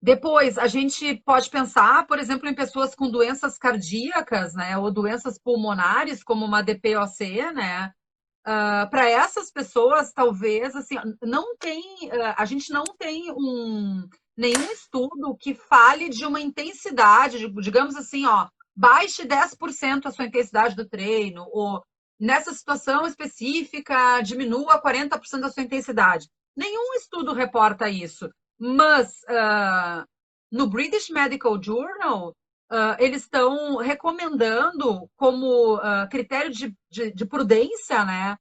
Depois, a gente pode pensar, por exemplo, em pessoas com doenças cardíacas, né, ou doenças pulmonares, como uma DPOC, né? Para essas pessoas, talvez, assim, não tem, a gente não tem nenhum estudo que fale de uma intensidade, digamos assim, ó, baixe 10% a sua intensidade do treino, ou nessa situação específica, diminua 40% da sua intensidade. Nenhum estudo reporta isso. Mas no British Medical Journal, eles estão recomendando como critério de prudência, né,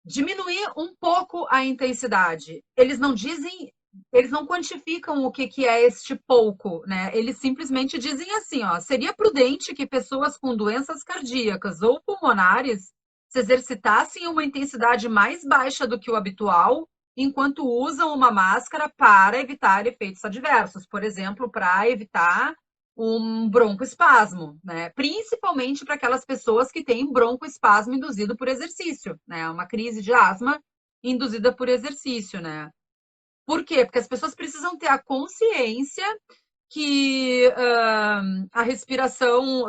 diminuir um pouco a intensidade. Eles não dizem, eles não quantificam o que é este pouco, né? Eles simplesmente dizem assim, ó, seria prudente que pessoas com doenças cardíacas ou pulmonares se exercitassem em uma intensidade mais baixa do que o habitual, enquanto usam uma máscara para evitar efeitos adversos, por exemplo, para evitar um broncoespasmo, né? Principalmente para aquelas pessoas que têm broncoespasmo induzido por exercício, né? Uma crise de asma induzida por exercício, né? Por quê? Porque as pessoas precisam ter a consciência que a respiração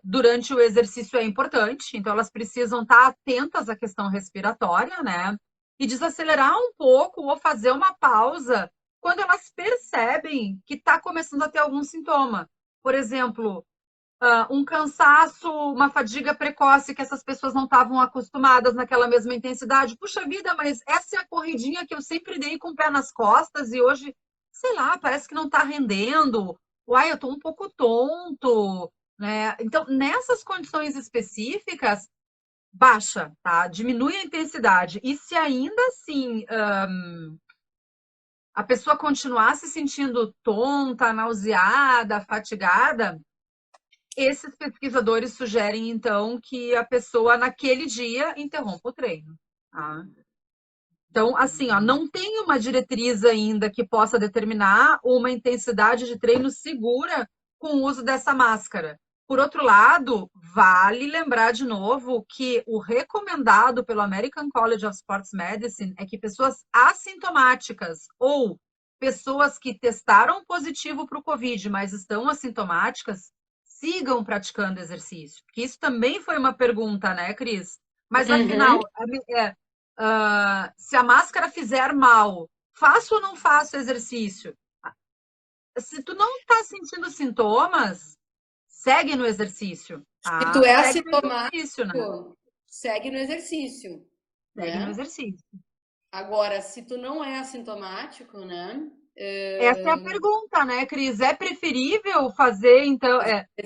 durante o exercício é importante, então elas precisam estar atentas à questão respiratória, né? E desacelerar um pouco ou fazer uma pausa quando elas percebem que está começando a ter algum sintoma. Por exemplo, um cansaço, uma fadiga precoce que essas pessoas não estavam acostumadas naquela mesma intensidade. Puxa vida, mas essa é a corridinha que eu sempre dei com o pé nas costas e hoje, sei lá, parece que não está rendendo. Uai, eu estou um pouco tonto, né? Então, nessas condições específicas, baixa, tá? Diminui a intensidade. E se ainda assim a pessoa continuar se sentindo tonta, nauseada, fatigada, esses pesquisadores sugerem, então, que a pessoa, naquele dia, interrompa o treino. Tá? Então, assim, ó, não tem uma diretriz ainda que possa determinar uma intensidade de treino segura com o uso dessa máscara. Por outro lado, vale lembrar de novo que o recomendado pelo American College of Sports Medicine é que pessoas assintomáticas ou pessoas que testaram positivo para o Covid, mas estão assintomáticas, sigam praticando exercício. Porque isso também foi uma pergunta, né, Cris? Mas Uhum. afinal, se a máscara fizer mal, faço ou não faço exercício? Se tu não está sentindo sintomas, segue no exercício, Se tu tá? é Segue no exercício, né? assintomático, segue no exercício, Segue no né? exercício. Agora, se tu não é assintomático, né? Essa é a pergunta, né, Cris? É preferível fazer, então,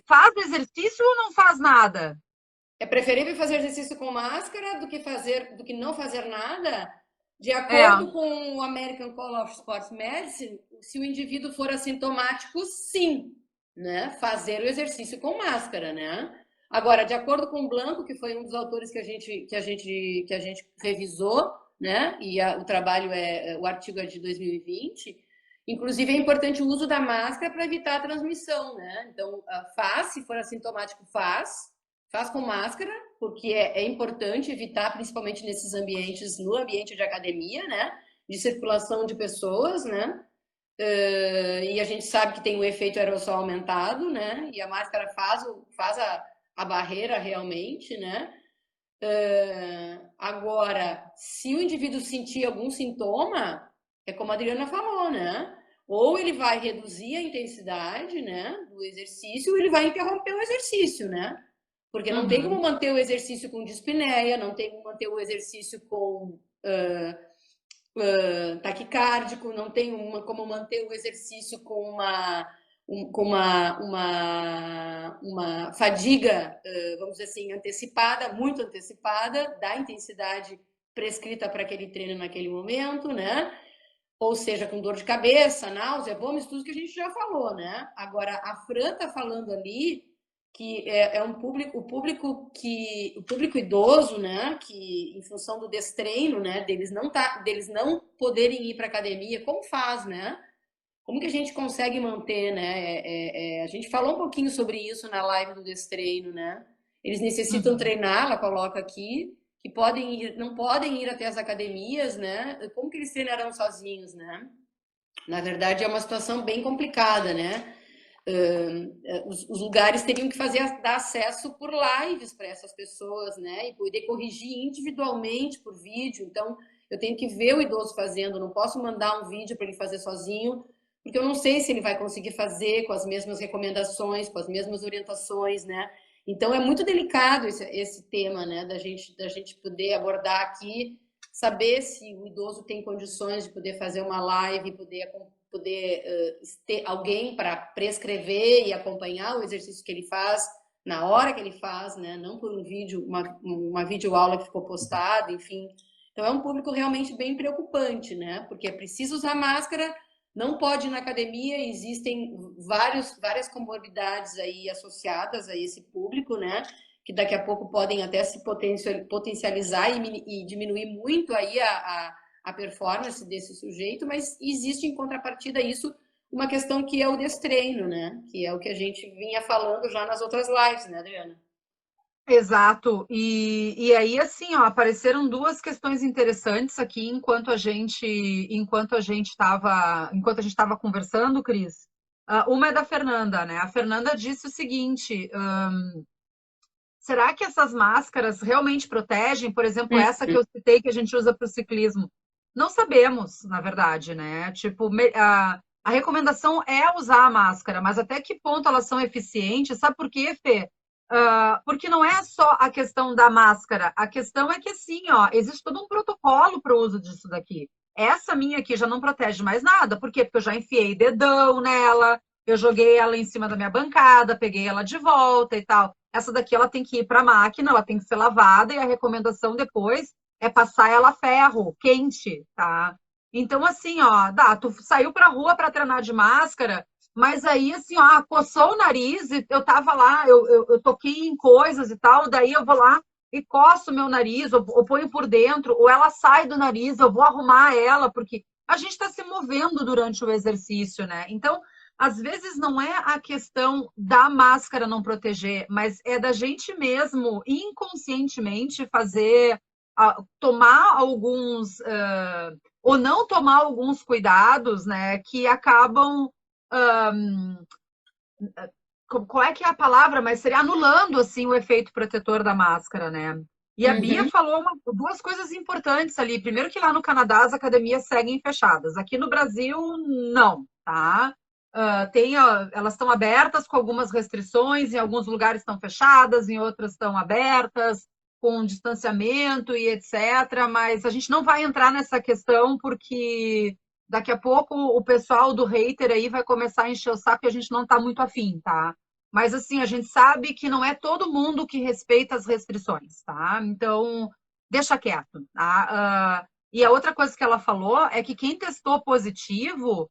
faz exercício ou não faz nada? É preferível fazer exercício com máscara do que não fazer nada? De É, acordo com o American College of Sports Medicine, se o indivíduo for assintomático, sim, né? Fazer o exercício com máscara, né? Agora, de acordo com o Blanco, que foi um dos autores que a gente revisou, né? E o trabalho o artigo é de 2020. Inclusive, é importante o uso da máscara para evitar a transmissão, né? Então, se for assintomático, faz com máscara, porque é importante evitar, principalmente nesses ambientes, no ambiente de academia, né? De circulação de pessoas, né? E a gente sabe que tem o efeito aerossol aumentado, né? E a máscara faz a barreira realmente, né? Agora, se o indivíduo sentir algum sintoma, é como a Adriana falou, né? Ou ele vai reduzir a intensidade, né, do exercício, ou ele vai interromper o exercício, né? Porque não tem como uhum. manter o exercício com dispneia, não tem como manter o exercício com taquicárdico, não tem como manter o exercício com uma fadiga, vamos dizer assim, antecipada, muito antecipada, da intensidade prescrita para aquele treino naquele momento, né? Ou seja, com dor de cabeça, náusea, vômitos, tudo que a gente já falou, né? Agora, a Fran tá falando ali que é um público, o público idoso, né? Que em função do destreino, né? Deles não poderem ir para academia, como faz, né? Como que a gente consegue manter, né? A gente falou um pouquinho sobre isso na live do destreino, né? Eles necessitam Uhum. treinar, ela coloca aqui, que podem ir, não podem ir até as academias, né? Como que eles treinarão sozinhos, né? Na verdade, é uma situação bem complicada, né? Os lugares teriam que dar acesso por lives para essas pessoas, né? E poder corrigir individualmente por vídeo. Então, eu tenho que ver o idoso fazendo, não posso mandar um vídeo para ele fazer sozinho, porque eu não sei se ele vai conseguir fazer com as mesmas recomendações, com as mesmas orientações, né? Então, é muito delicado esse tema, né? Da gente poder abordar aqui, saber se o idoso tem condições de poder fazer uma live, poder ter alguém para prescrever e acompanhar o exercício que ele faz na hora que ele faz, né? Não por um vídeo, uma videoaula que ficou postada, enfim. Então é um público realmente bem preocupante, né? Porque é preciso usar máscara, não pode ir na academia, existem várias comorbidades aí associadas a esse público, né? Que daqui a pouco podem até se potencializar e diminuir muito aí a performance desse sujeito, mas existe em contrapartida a isso uma questão que é o destreino, né? Que é o que a gente vinha falando já nas outras lives, né, Adriana? Exato. E aí, assim, ó, apareceram duas questões interessantes aqui enquanto a gente estava conversando, Cris. Uma é da Fernanda, né? A Fernanda disse o seguinte: será que essas máscaras realmente protegem? Por exemplo, essa que eu citei que a gente usa para o ciclismo. Não sabemos, na verdade, né? Tipo, a recomendação é usar a máscara, mas até que ponto elas são eficientes? Sabe por quê, Fê? Porque não é só a questão da máscara. A questão é que, assim, ó, existe todo um protocolo para o uso disso daqui. Essa minha aqui já não protege mais nada. Por quê? Porque eu já enfiei dedão nela, eu joguei ela em cima da minha bancada, peguei ela de volta e tal. Essa daqui ela tem que ir para a máquina, ela tem que ser lavada e a recomendação depois é passar ela a ferro, quente, tá? Então, assim, ó, tu saiu pra rua para treinar de máscara, mas aí, assim, ó, coçou o nariz e eu tava lá, eu toquei em coisas e tal, daí eu vou lá e coço o meu nariz, ou ponho por dentro, ou ela sai do nariz, eu vou arrumar ela, porque a gente está se movendo durante o exercício, né? Então, às vezes não é a questão da máscara não proteger, mas é da gente mesmo inconscientemente fazer, tomar alguns, ou não tomar alguns cuidados, né, que acabam, qual é que é a palavra, mas seria anulando, assim, o efeito protetor da máscara, né? E a Bia Uhum. falou duas coisas importantes ali. Primeiro que lá no Canadá as academias seguem fechadas. Aqui no Brasil, não, tá? Elas estão abertas com algumas restrições, em alguns lugares estão fechadas, em outras estão abertas, com distanciamento e etc. Mas a gente não vai entrar nessa questão porque daqui a pouco o pessoal do hater aí vai começar a encher o saco e a gente não está muito afim, tá? Mas assim, a gente sabe que não é todo mundo que respeita as restrições, tá? Então, deixa quieto, tá? E a outra coisa que ela falou é que quem testou positivo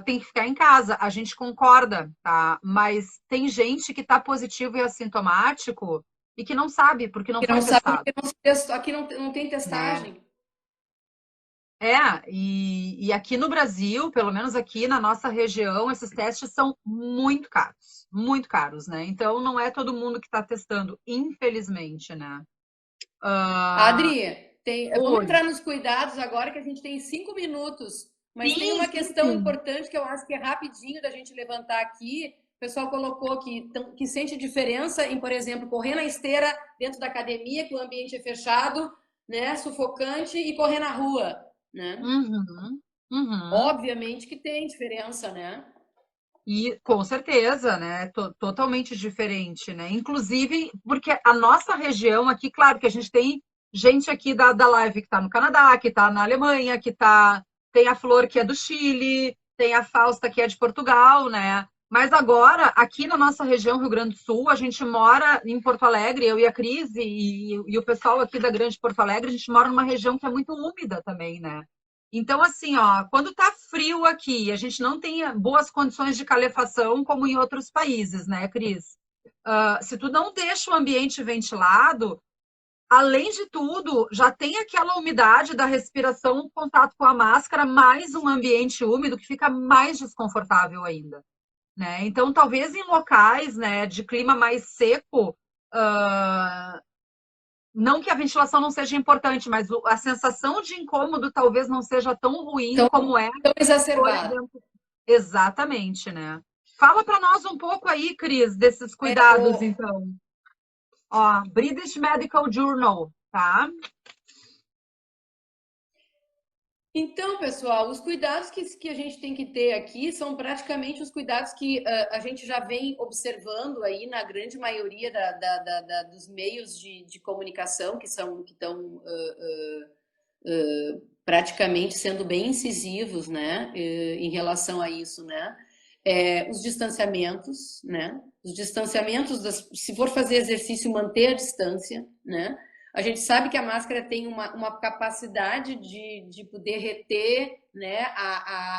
tem que ficar em casa. A gente concorda, tá? Mas tem gente que está positivo e assintomático e que não sabe, porque não Que não foi sabe testado. porque não se testou, aqui não tem Né? testagem. E aqui no Brasil, pelo menos aqui na nossa região, esses testes são muito caros, né? Então não é todo mundo que está testando, infelizmente, né? Ah, Adri, vamos oi. entrar nos cuidados agora que a gente tem 5 minutos, mas tem Sim, uma sim, questão sim. importante que eu acho que é rapidinho da gente levantar aqui. O pessoal colocou que sente diferença em, por exemplo, correr na esteira dentro da academia, que o ambiente é fechado, né, sufocante, e correr na rua, né? Uhum, uhum. Obviamente que tem diferença, né? E com certeza, né? Totalmente diferente, né? Inclusive, porque a nossa região aqui, claro que a gente tem gente aqui da live que está no Canadá, que está na Alemanha, tem a Flor que é do Chile, tem a Fausta que é de Portugal, né? Mas agora, aqui na nossa região, Rio Grande do Sul, a gente mora em Porto Alegre, eu e a Cris e o pessoal aqui da Grande Porto Alegre, a gente mora numa região que é muito úmida também, né? Então, assim, ó, quando tá frio aqui, a gente não tem boas condições de calefação como em outros países, né, Cris? Se tu não deixa o ambiente ventilado, além de tudo, já tem aquela umidade da respiração, contato com a máscara, mais um ambiente úmido que fica mais desconfortável ainda, né? Então, talvez em locais, né, de clima mais seco, não que a ventilação não seja importante, mas a sensação de incômodo talvez não seja tão ruim Tão, como é, tão por exacerbada. exemplo. Exatamente, né? Fala para nós um pouco aí, Cris, desses É, cuidados, então. Ó, British Medical Journal, tá? então, pessoal, os cuidados que a gente tem que ter aqui são praticamente os cuidados que a gente já vem observando aí na grande maioria dos meios de comunicação que estão praticamente sendo bem incisivos, né, em relação a isso, né? Os distanciamentos, né? Os distanciamentos, se for fazer exercício, manter a distância, né? A gente sabe que a máscara tem uma capacidade de poder reter, né,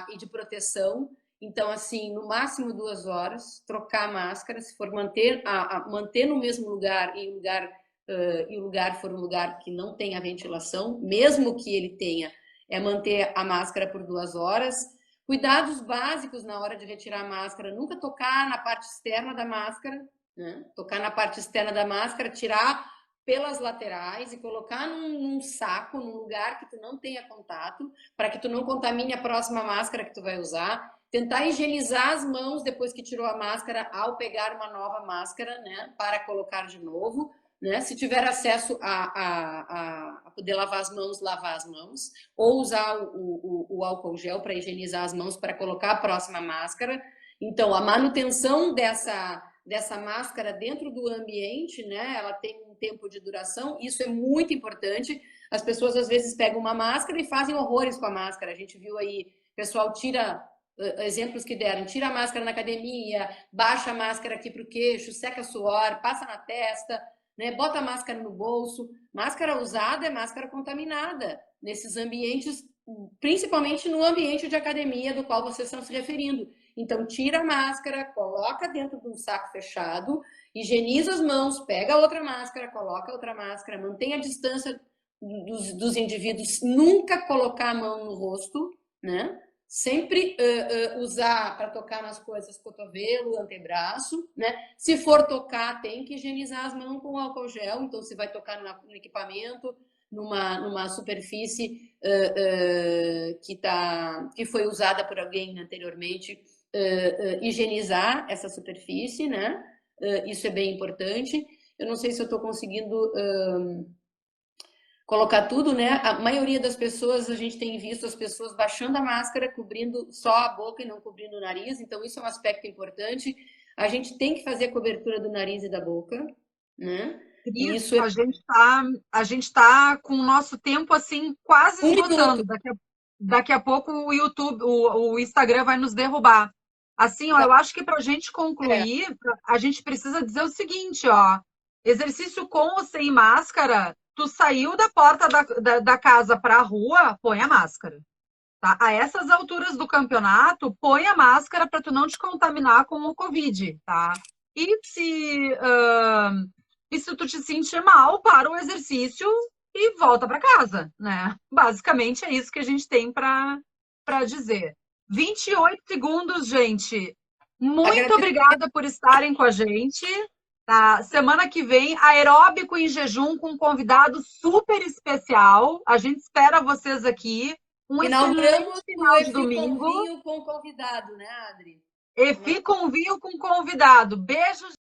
e de proteção. Então, assim, no máximo 2 horas, trocar a máscara, se for manter no mesmo lugar e o lugar for um lugar que não tenha ventilação, mesmo que ele tenha, é manter a máscara por 2 horas. Cuidados básicos na hora de retirar a máscara, nunca tocar na parte externa da máscara, né? Tocar na parte externa da máscara, tirar pelas laterais e colocar num saco, num lugar que tu não tenha contato, para que tu não contamine a próxima máscara que tu vai usar. Tentar higienizar as mãos depois que tirou a máscara ao pegar uma nova máscara, né? Para colocar de novo. Né? Se tiver acesso a poder lavar as mãos, ou usar o álcool gel para higienizar as mãos para colocar a próxima máscara. Então, a manutenção dessa máscara dentro do ambiente, né? Ela tem um tempo de duração, isso é muito importante. As pessoas às vezes pegam uma máscara e fazem horrores com a máscara. A gente viu aí, o pessoal tira exemplos que deram, tira a máscara na academia, baixa a máscara aqui para o queixo, seca suor, passa na testa, né? Bota a máscara no bolso. Máscara usada é máscara contaminada nesses ambientes, principalmente no ambiente de academia do qual vocês estão se referindo. Então, tira a máscara, coloca dentro de um saco fechado, higieniza as mãos, pega outra máscara, coloca outra máscara, mantenha a distância dos indivíduos, nunca colocar a mão no rosto, né? Sempre usar para tocar nas coisas cotovelo, antebraço, né? Se for tocar, tem que higienizar as mãos com álcool gel. Então, se vai tocar no equipamento, numa superfície que foi usada por alguém anteriormente, higienizar essa superfície, né? Isso é bem importante. Eu não sei se eu estou conseguindo colocar tudo, né? A maioria das pessoas, a gente tem visto as pessoas baixando a máscara, cobrindo só a boca e não cobrindo o nariz, então isso é um aspecto importante. A gente tem que fazer a cobertura do nariz e da boca, né? E Cris, isso é a gente tá com o nosso tempo assim quase 1 minuto. esgotando. Daqui a pouco o YouTube, o Instagram vai nos derrubar. Assim, ó, Tá? eu acho que para a gente É. concluir, a gente precisa dizer o seguinte, ó, exercício com ou sem máscara, tu saiu da porta da casa para a rua, põe a máscara. Tá? A essas alturas do campeonato, põe a máscara para tu não te contaminar com o Covid, tá? E se, e se tu te sentir mal, para o exercício e volta para casa, né? Basicamente é isso que a gente tem para dizer. 28 segundos, gente. Muito Agradeço. obrigada por estarem com a gente. Tá? Semana que vem, aeróbico em jejum com um convidado super especial. A gente espera vocês aqui. Um excelente Inauguramos o final de EFI com domingo. vinho com convidado, né, Adri? E fica um vinho com convidado. Beijos.